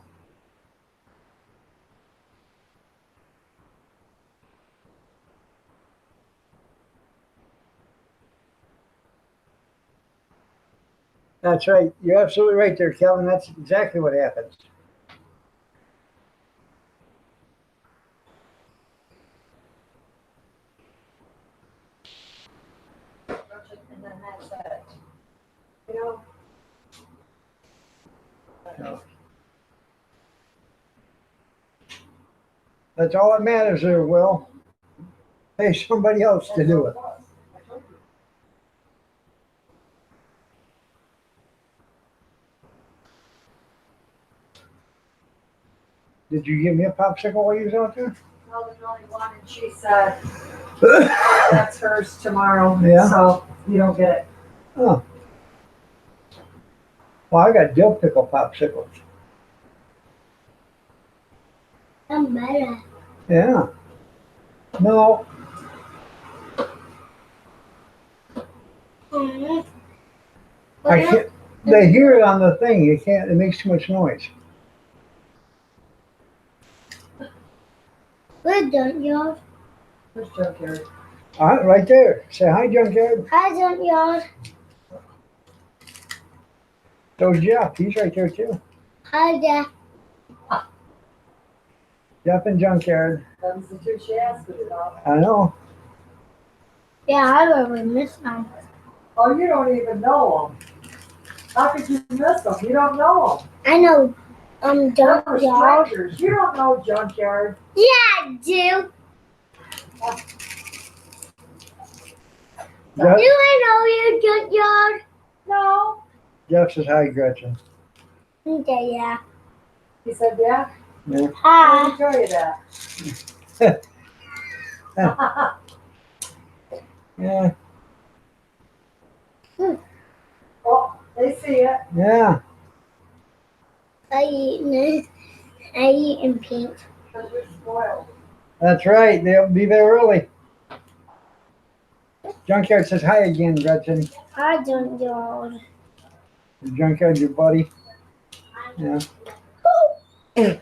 That's right. You're absolutely right there, Kelvin. That's exactly what happens. And then that's it. You know? That's all that matters there, Will. Pay somebody else to do it. Did you give me a popsicle while you was out there? Well, there's only one, and she said that's hers tomorrow. Yeah. So you don't get it. Oh. Well, I got dill pickle popsicles. I'm better. Yeah. No. I can't. They hear it on the thing. You can't. It makes too much noise. We're Junkyard. Where's Junkyard? Right there. Say hi, Junkyard. Hi, Junkyard. There's Jeff. He's right there too. Hi, Dad. Jeff and Junkyard. Them's the 2 she asked me about. I know. Yeah, I really miss them. Oh, you don't even know them. How could you miss them? You don't know them. I know, They're Junkyard. strangers. You don't know Junkyard. Yeah, I do. Jeff, Do I know you, Junkyard? No. Jeff says hi, Gretchen. Okay, yeah. He said, yeah. Yeah. I'll Hi. show you that. Yeah. Oh, they see it. Yeah. I eat pink. Because you're spoiled. That's right. They'll be there early. Junkyard says hi again, Gretchen. I don't know. Junkyard, your buddy. Yeah. Do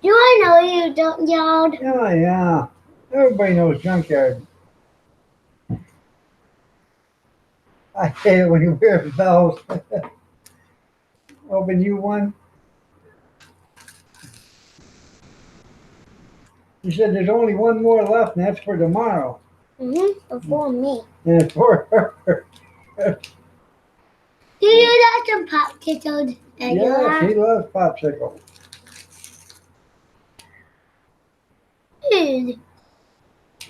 I know you, don't yard? Oh, yeah. Everybody knows Junkyard. I hate it when he wears bells. Open you one. He said there's only one more left, and that's for tomorrow. Before me. And it's for her. Do you like some popsicles? Yes, he loves popsicle. Dude,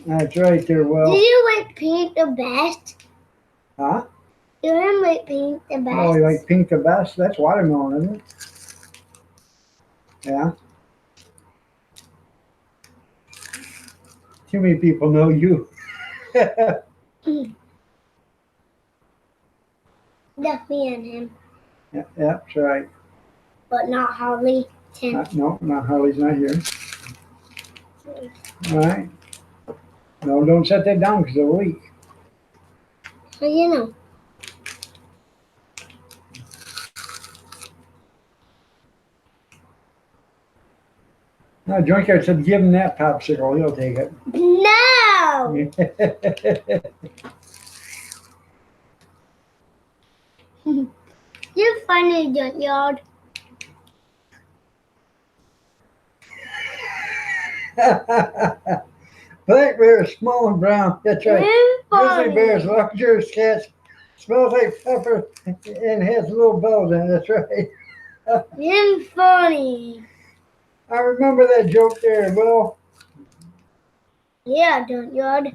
That's right there, do Will. you like pink the best? Huh? Do you like pink the best? Oh, you like pink the best? That's watermelon, isn't it? Yeah. Too many people know you. Just me and him, Yeah, that's right. but not Holly. Tim. No, not Harley's not here. All right. No, don't set that down because it'll leak. So you know. No, Junkyard said give him that popsicle. He'll take it. No! You're funny, Junkyard. Black bear is small and brown. That's right. You're Grizzly funny. bear is larger as cats. Smells like pepper and has little bells in it. That's right. You're funny. I remember that joke there, Will. Yeah, Junkyard.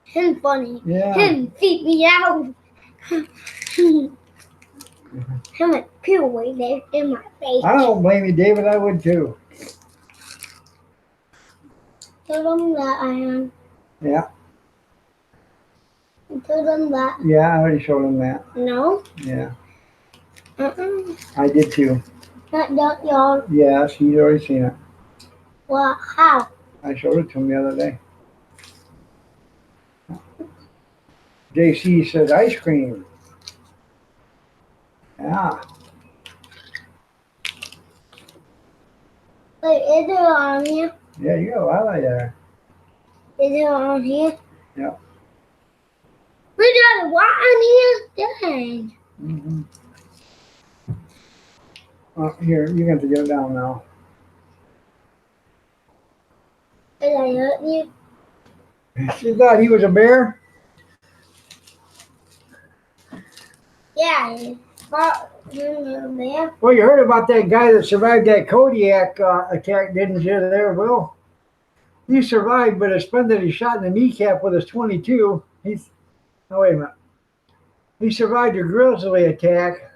Him funny. Yeah. Him feed me out. Him like peel away there in my face. I don't blame you, David. I would too. Tell them that I am. Yeah. Tell them that. Yeah, I already showed him that. No. Yeah. Uh-uh. I did too. Not Junkyard. Yes, he's already seen it. Well, how? I showed it to him the other day. JC says ice cream. Yeah. Wait, is it on here? Yeah, you got a lot of there. Is it on here? Yeah. We got a what on here? Dang. Mm-hmm. Here, you're going to get it down now. Did I hurt you? She thought he was a bear? Yeah. There. Well, you heard about that guy that survived that Kodiak attack, didn't you, there, Will? He survived, but his friend that he shot in the kneecap with his .22, oh, wait a minute. He survived a grizzly attack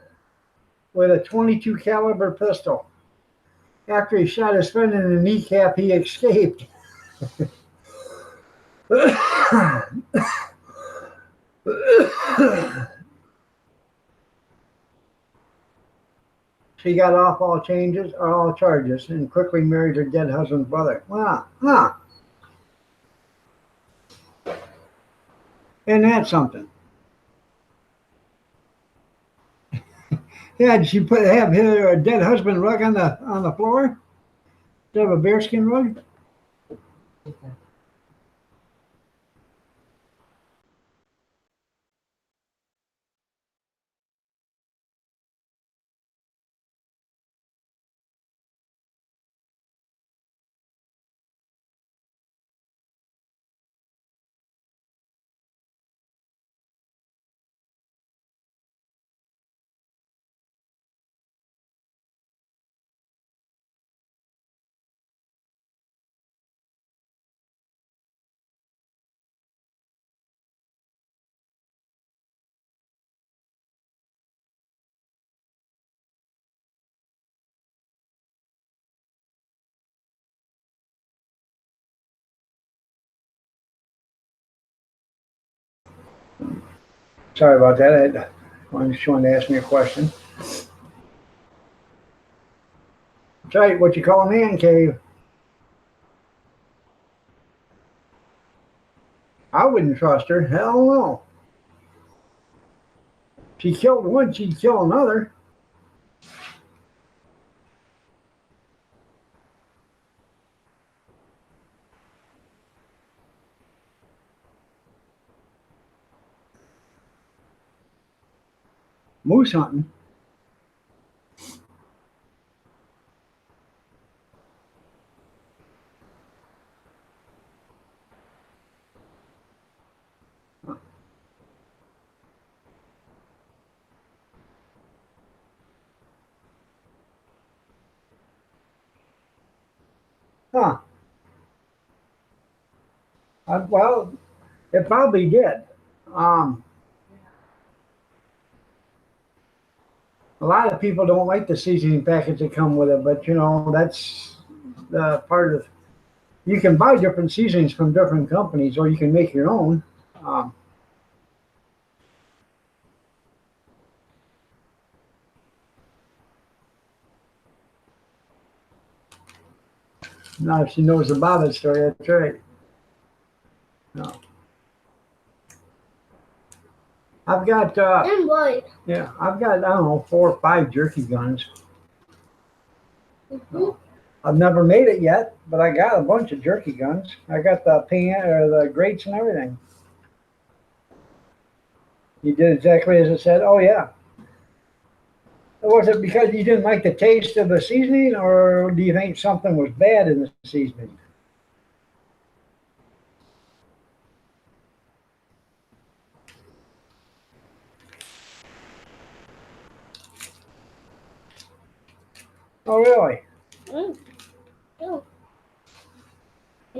with a .22 caliber pistol. After he shot his friend in the kneecap, he escaped. She got off all charges and quickly married her dead husband's brother. Wow, huh. Isn't that something? Yeah, did she have her dead husband rug on the floor? Did have a bearskin rug? Sorry about that. I just wanted to ask me a question. That's right. What you call a man cave? I wouldn't trust her. Hell no. She killed one, she'd kill another. Moose hunting. Huh. Well, it probably did. Um, a lot of people don't like the seasoning packets that come with it, but you know, that's the part of, you can buy different seasonings from different companies or you can make your own. Um, Now if she knows about it story, that's right. No. I've got And what? yeah, I've got, I don't know, 4 or 5 jerky guns. Mhm. I've never made it yet, but I got a bunch of jerky guns. I got the pan or the grates and everything. You did exactly as it said. Oh yeah. Was it because you didn't like the taste of the seasoning, or do you think something was bad in the seasoning? Oh really? Mm. Oh.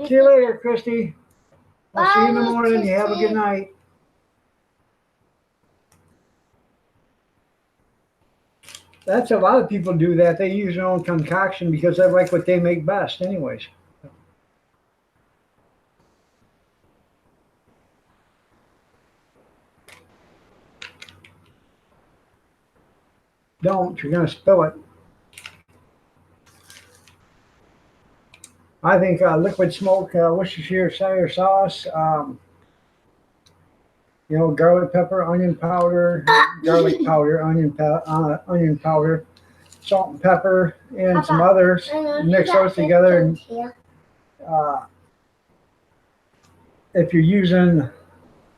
See you later, Christy. I'll see you in the Bye, morning. You have a Christy. good night. That's a lot of people do that. They use their own concoction because they like what they make best, anyways. Don't, you're gonna spill it. I think liquid smoke Worcestershire sauce, you know, garlic pepper, onion powder, garlic powder, onion powder, salt and pepper, and some Papa, others. I know Mix you got those together, and here. uh, if you're using,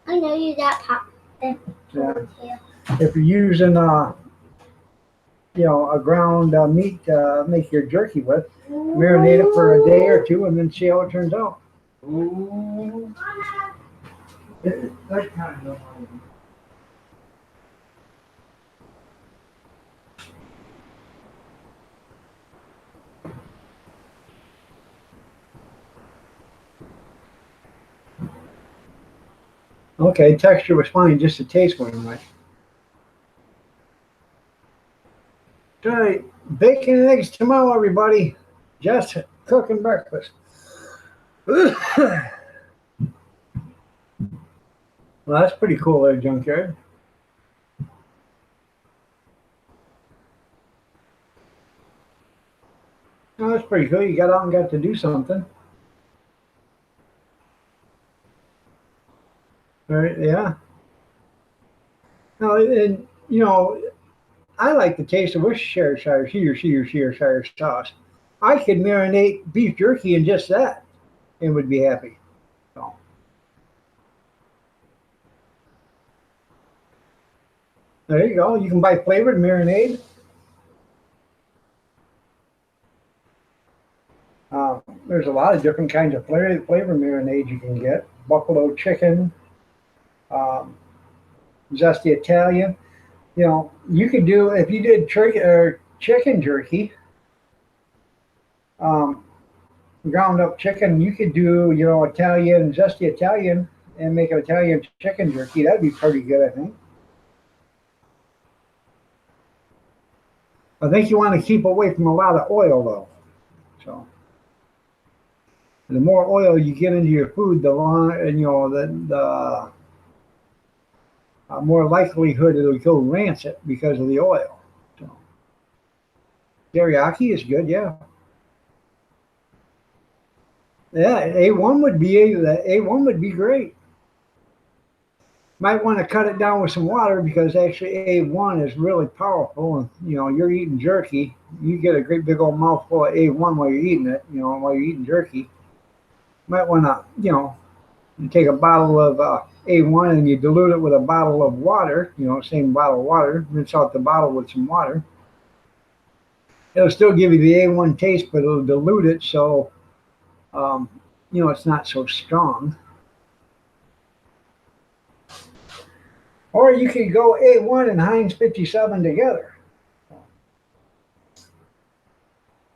I know you got yeah, here. if you're using, you know, a ground meat to make your jerky with, marinate it for a day or two, and then see how it turns out. Ooh. That kind of Okay, texture was fine, just the taste wasn't right. All right, bacon and eggs tomorrow, everybody. Just cooking breakfast. Well, that's pretty cool there, Junkyard. Oh, that's pretty cool. You got out and got to do something. All right, yeah. No, and you know, I like the taste of Worcestershire sauce. I could marinate beef jerky in just that and would be happy. So, there you go. You can buy flavored marinade. There's a lot of different kinds of flavor marinade you can get. Buffalo chicken, um, zesty Italian. You know, you could do, if you did turkey or chicken jerky, um, ground up chicken, you could do, you know, Italian, zesty Italian, and make an Italian chicken jerky. That'd be pretty good, I think. I think you want to keep away from a lot of oil, though. So, the more oil you get into your food, the longer, and you know, more likelihood it'll go rancid because of the oil. So, teriyaki is good, yeah. Yeah, A1 would be great. Might want to cut it down with some water because actually A1 is really powerful. And you're eating jerky, you get a great big old mouthful of A1 while you're eating it. While you're eating jerky, might want to you take a bottle of A1 and you dilute it with a bottle of water. Same bottle of water. Rinse out the bottle with some water. It'll still give you the A1 taste, but it'll dilute it so um, it's not so strong. Or you could go A1 and Heinz 57 together.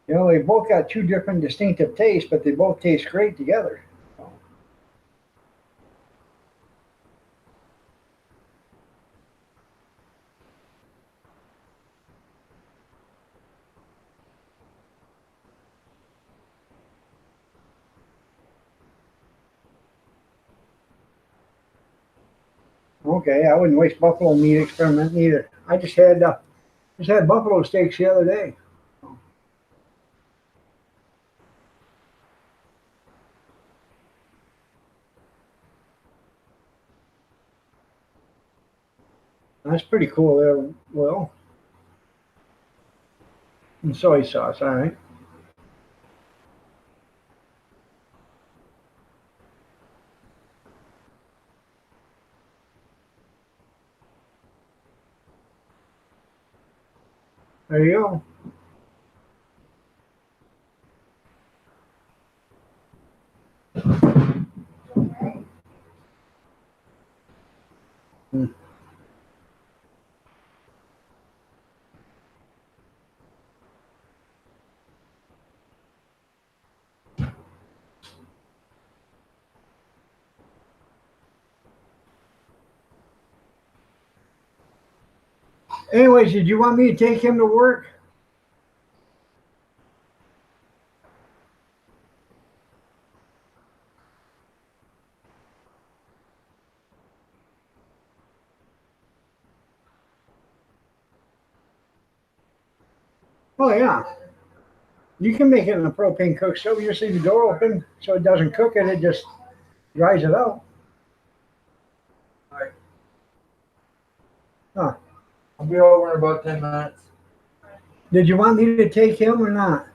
They both got two different distinctive tastes, but they both taste great together. Okay, I wouldn't waste buffalo meat experimenting either. I just had buffalo steaks the other day. That's pretty cool there, Will. And soy sauce, all right. There you go. Hmm. Anyways, did you want me to take him to work? Oh yeah. You can make it in a propane cook stove. You just leave the door open so it doesn't cook it. It just dries it out. Alright. Huh. I'll be over in about 10 minutes. Did you want me to take him or not?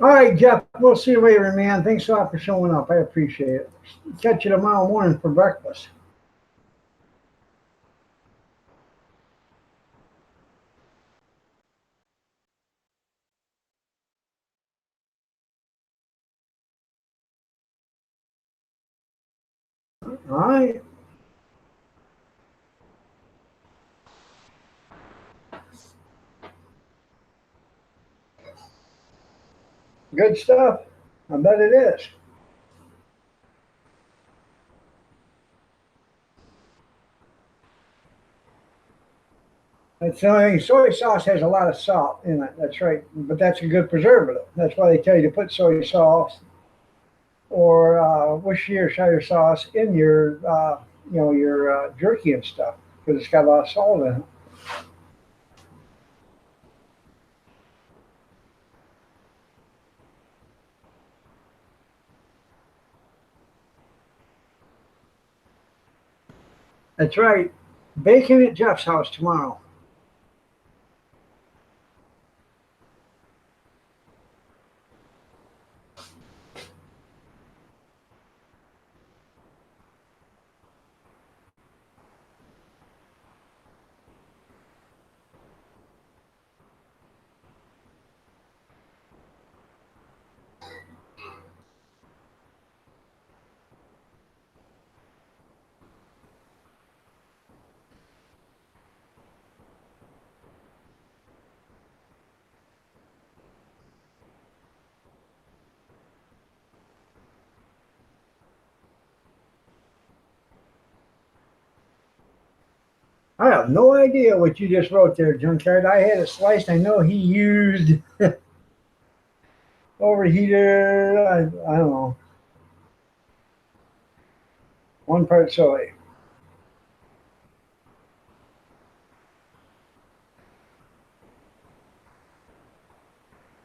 All right, Jeff, we'll see you later, man. Thanks a lot for showing up. I appreciate it. Catch you tomorrow morning for breakfast. All right. Good stuff. I bet it is. That's the only thing. Soy sauce has a lot of salt in it. That's right. But that's a good preservative. That's why they tell you to put soy sauce or Worcestershire sauce in your, your jerky and stuff because it's got a lot of salt in it. That's right. Bacon at Jeff's house tomorrow. I have no idea what you just wrote there, Junkyard. I had it sliced. I know he used overheated. I don't know. 1 part soy.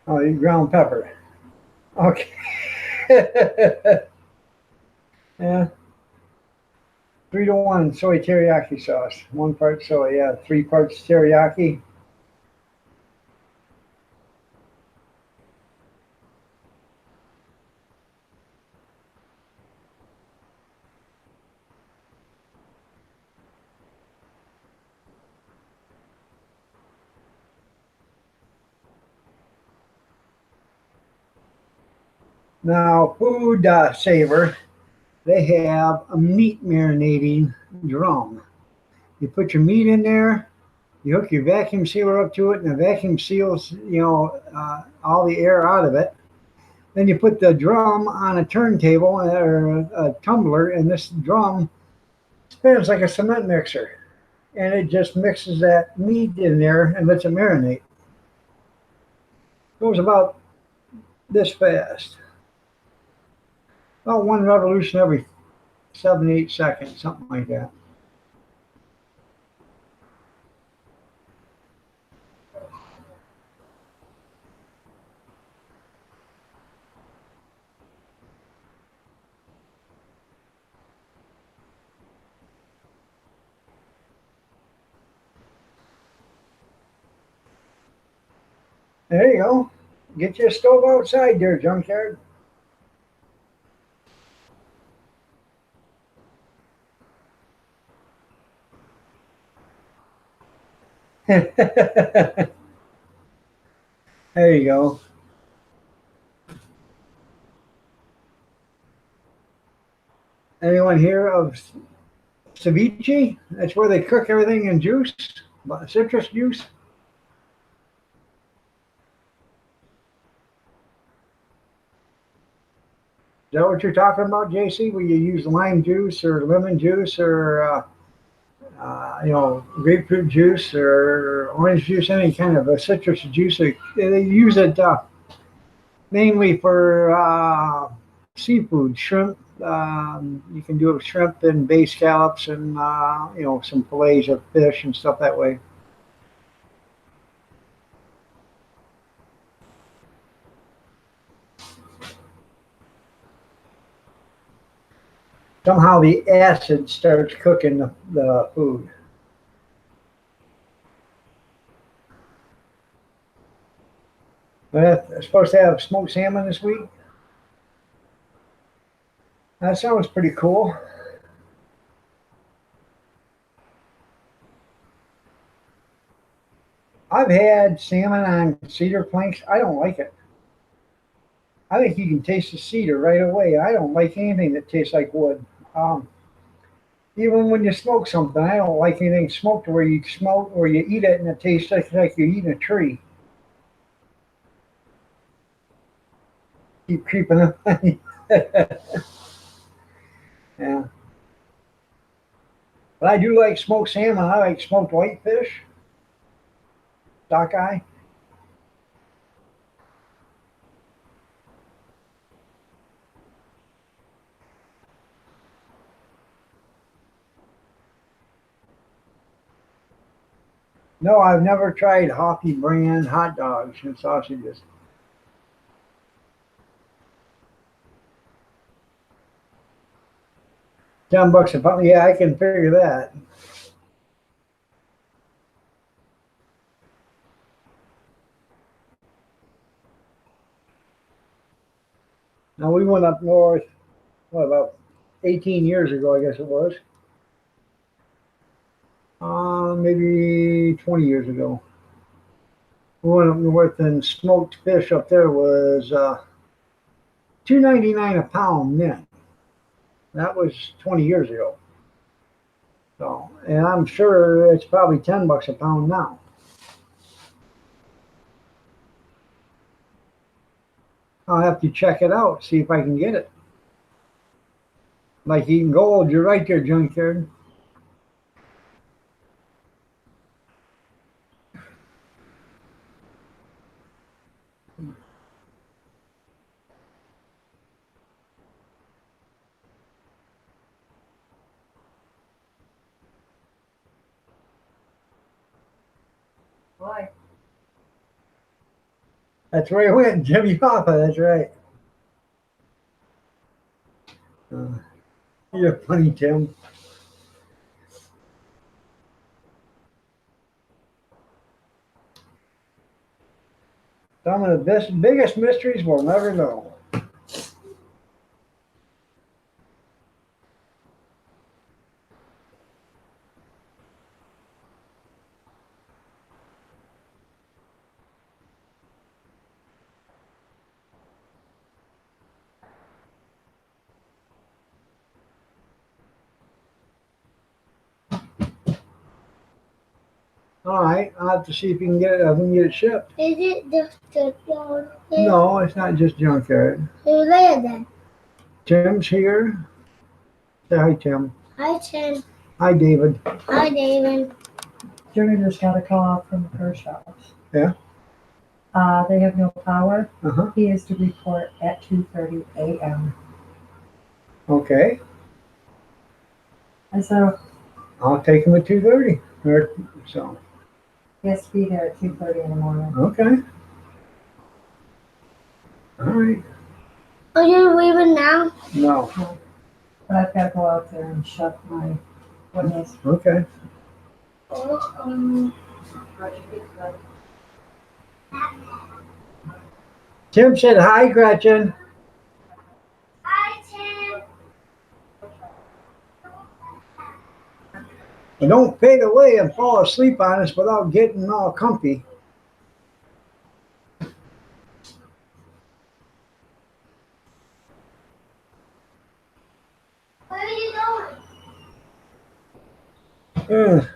Oh, you ground pepper. Okay. Yeah. 3-to-1 soy teriyaki sauce. 1 part soy. Yeah. 3 parts teriyaki. Now, Food Saver, they have a meat marinating drum. You put your meat in there, you hook your vacuum sealer up to it, and the vacuum seals, all the air out of it. Then you put the drum on a turntable or a tumbler, and this drum spins like a cement mixer. And it just mixes that meat in there and lets it marinate. Goes about this fast. About 1 revolution every 7 to 8 seconds, something like that. There you go. Get your stove outside there, Junkyard. There you go. Anyone hear of ceviche? That's where they cook everything in juice, citrus juice. Is that what you're talking about, JC? Where you use lime juice or lemon juice or grapefruit juice or orange juice, any kind of a citrus juice. They use it mainly for seafood, shrimp. You can do shrimp and bay scallops and some fillets of fish and stuff that way. Somehow the acid starts cooking the food. They're supposed to have smoked salmon this week. That sounds pretty cool. I've had salmon on cedar planks. I don't like it. I think you can taste the cedar right away. I don't like anything that tastes like wood. Even when you smoke something, I don't like anything smoked where you smoke or you eat it and it tastes like you're eating a tree. Keep creeping up. Yeah. But I do like smoked salmon. I like smoked whitefish, sockeye. No, I've never tried Hoppy brand hot dogs and sausages. $10 a pound. Yeah, I can figure that. Now we went up north, about 18 years ago, I guess it was. Maybe 20 years ago. We went up north and smoked fish up there was $2.99 a pound then. That was 20 years ago. So, and I'm sure it's probably $10 a pound now. I'll have to check it out, see if I can get it. Like eating gold, you're right there, Junkyard. Boy, That's where he went, Jimmy Hoffa. That's right. You're funny, Tim. Some of the biggest mysteries we'll never know. All right, I'll have to see if you can get it. I can get it shipped. Is it just a dog? No, it's not just junkyard. Who's there then? Tim's here. Say hi, Tim. Hi, Tim. Hi, David. Hi, David. Jimmy just got a call from the Kirsch house. Yeah? They have no power. Uh-huh. He is to report at 2:30 a.m. Okay. And so I'll take him at 2:30. Or so. he has to be there at 2:30 in the morning. Okay. All right. Are you leaving now? No. But I've got to go out there and shut my windows. Okay. Oh, Tim said hi, Gretchen. Hi, Tim. And don't fade away and fall asleep on us without getting all comfy. Where are you going? Ugh.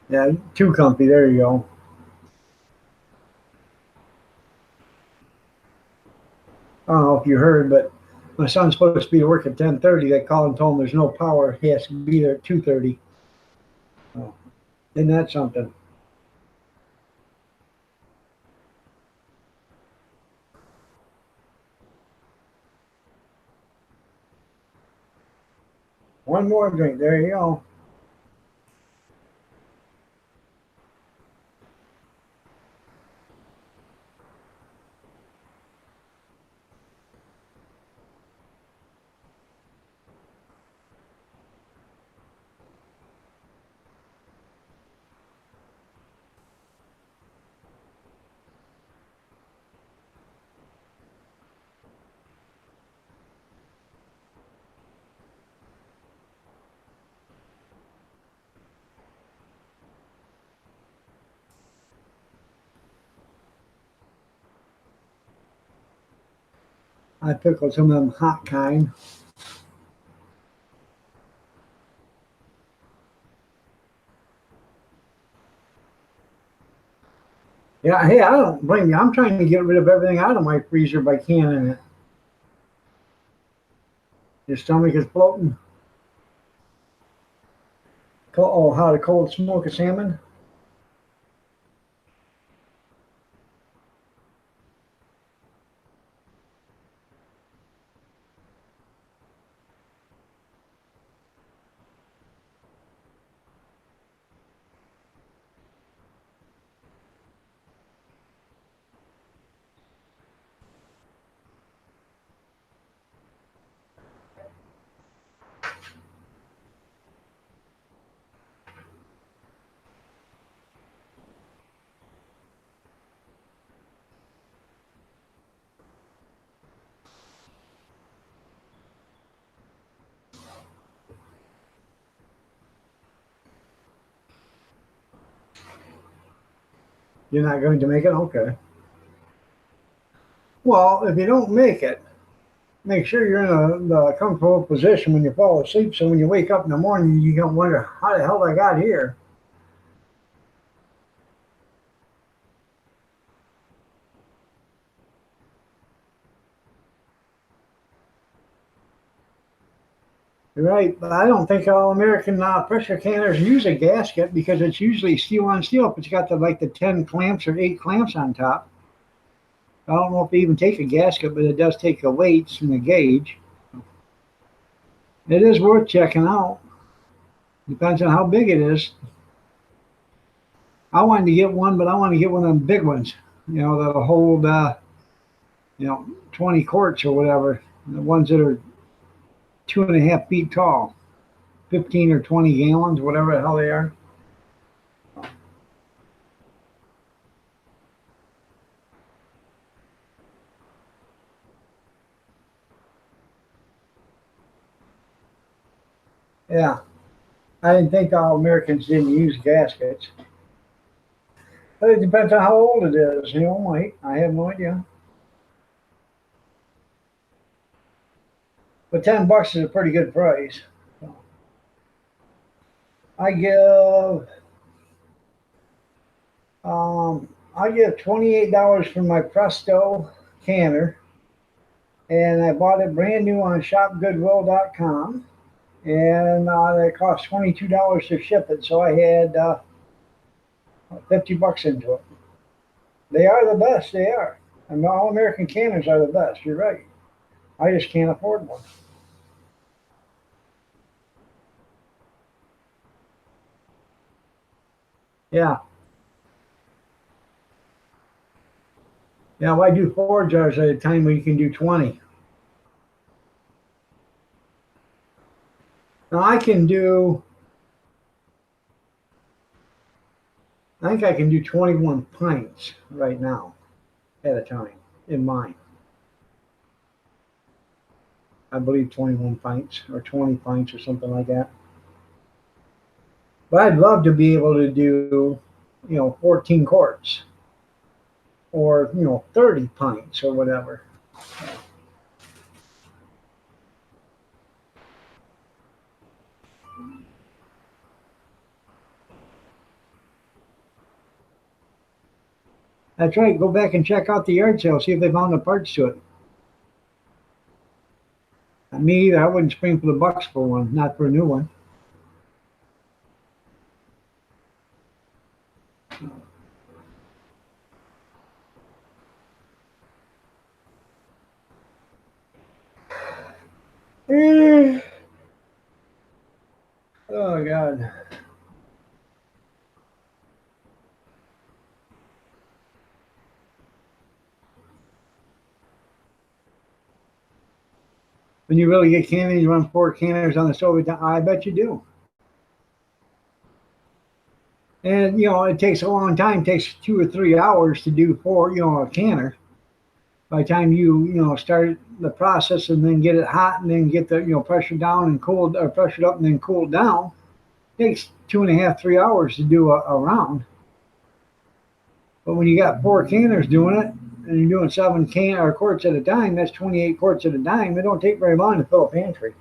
Yeah, too comfy. There you go. I don't know if you heard, but my son's supposed to be at work at 10:30. They called and told him there's no power. He has to be there at 2:30. Oh, isn't that something? One more drink. There you go. I pickled some of them hot kind. Yeah, hey, I don't blame you. I'm trying to get rid of everything out of my freezer by canning it. Your stomach is floating. Oh, how to cold smoke a salmon? You're not going to make it? Okay. Well, if you don't make it, make sure you're in the comfortable position when you fall asleep so when you wake up in the morning, you don't wonder how the hell I got here. You're right, but I don't think all American pressure canners use a gasket because it's usually steel on steel, but it's got the 10 clamps or 8 clamps on top. I don't know if they even take a gasket, but it does take the weights and the gauge. It is worth checking out. Depends on how big it is. I wanted to get one, but I want to get one of them big ones, that'll hold, 20 quarts or whatever. The ones that are 2.5 feet tall, 15 or 20 gallons, whatever the hell they are. Yeah, I didn't think all Americans didn't use gaskets. But it depends on how old it is, Mike. I have no idea. But $10 is a pretty good price. So I give I give $28 for my Presto canner, and I bought it brand new on ShopGoodwill.com, and it cost $22 to ship it. So I had $50 into it. They are the best. They are. And all American canners are the best. You're right. I just can't afford one. Yeah. Yeah, why do 4 jars at a time when you can do 20? Now I think I can do 21 pints right now at a time in mine. I believe 21 pints or 20 pints or something like that. But I'd love to be able to do, 14 quarts or, 30 pints or whatever. That's right. Go back and check out the yard sale. See if they found the parts to it. Me either. I wouldn't spring for the bucks for one, not for a new one. Oh God. When you really get canners, you run 4 canners on the stove. I bet you do. And it takes a long time. It takes 2 or 3 hours to do 4, a canner. By the time you start the process and then get it hot and then get the pressure down and cooled or pressured up and then cooled down, it takes 2.5, 3 hours to do a round. But when you got 4 canners doing it and you're doing 7 quarts at a time, that's 28 quarts at a time. It don't take very long to fill a pantry.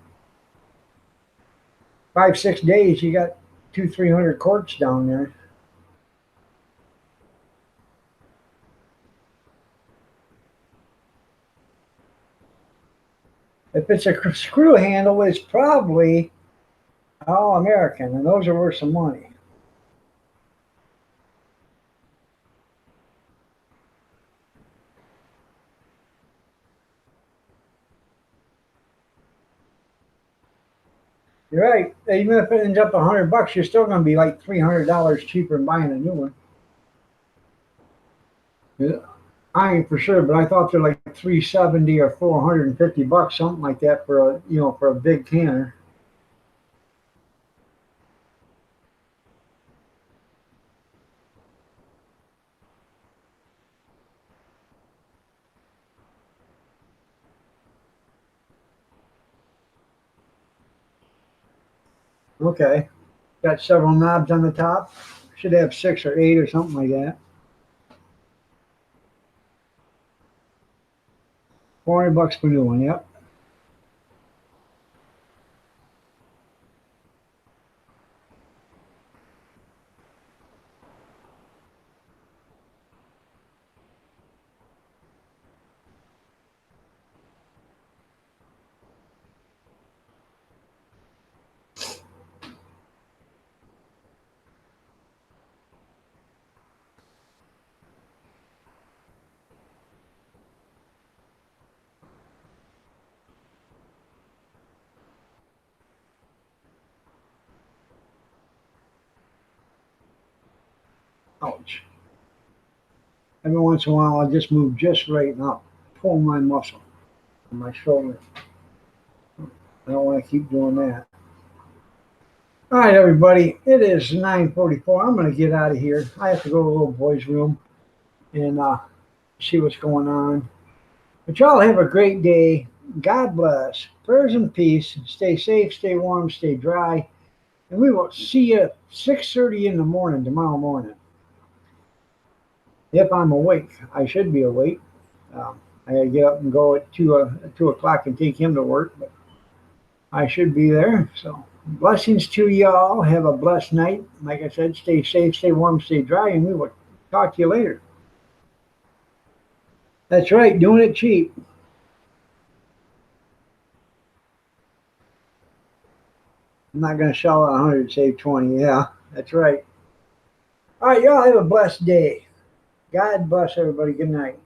5, 6 days, you got 200-300 quarts down there. If it's a screw handle, it's probably all American, and those are worth some money. You're right. Even if it ends up $100, you're still going to be like $300 cheaper than buying a new one. Yeah. I ain't for sure, but I thought they're like $370 or $450, something like that for a big canner. Okay, got several knobs on the top. Should have 6 or 8 or something like that. $400 for a new one. Yep. Ouch. Every once in a while, I'll just move just right and I'll pull my muscle on my shoulder. I don't want to keep doing that. All right, everybody. It is 9:44. I'm going to get out of here. I have to go to the little boy's room and see what's going on. But y'all have a great day. God bless. Prayers and peace. Stay safe, stay warm, stay dry. And we will see you at 6:30 in the morning tomorrow morning. If I'm awake. I should be awake. I gotta get up and go at 2 o'clock and take him to work, but I should be there. So blessings to y'all. Have a blessed night. Like I said, stay safe, stay warm, stay dry, and we will talk to you later. That's right, doing it cheap. I'm not going to sell 100, save 20. Yeah, that's right. All right, y'all have a blessed day. God bless everybody. Good night.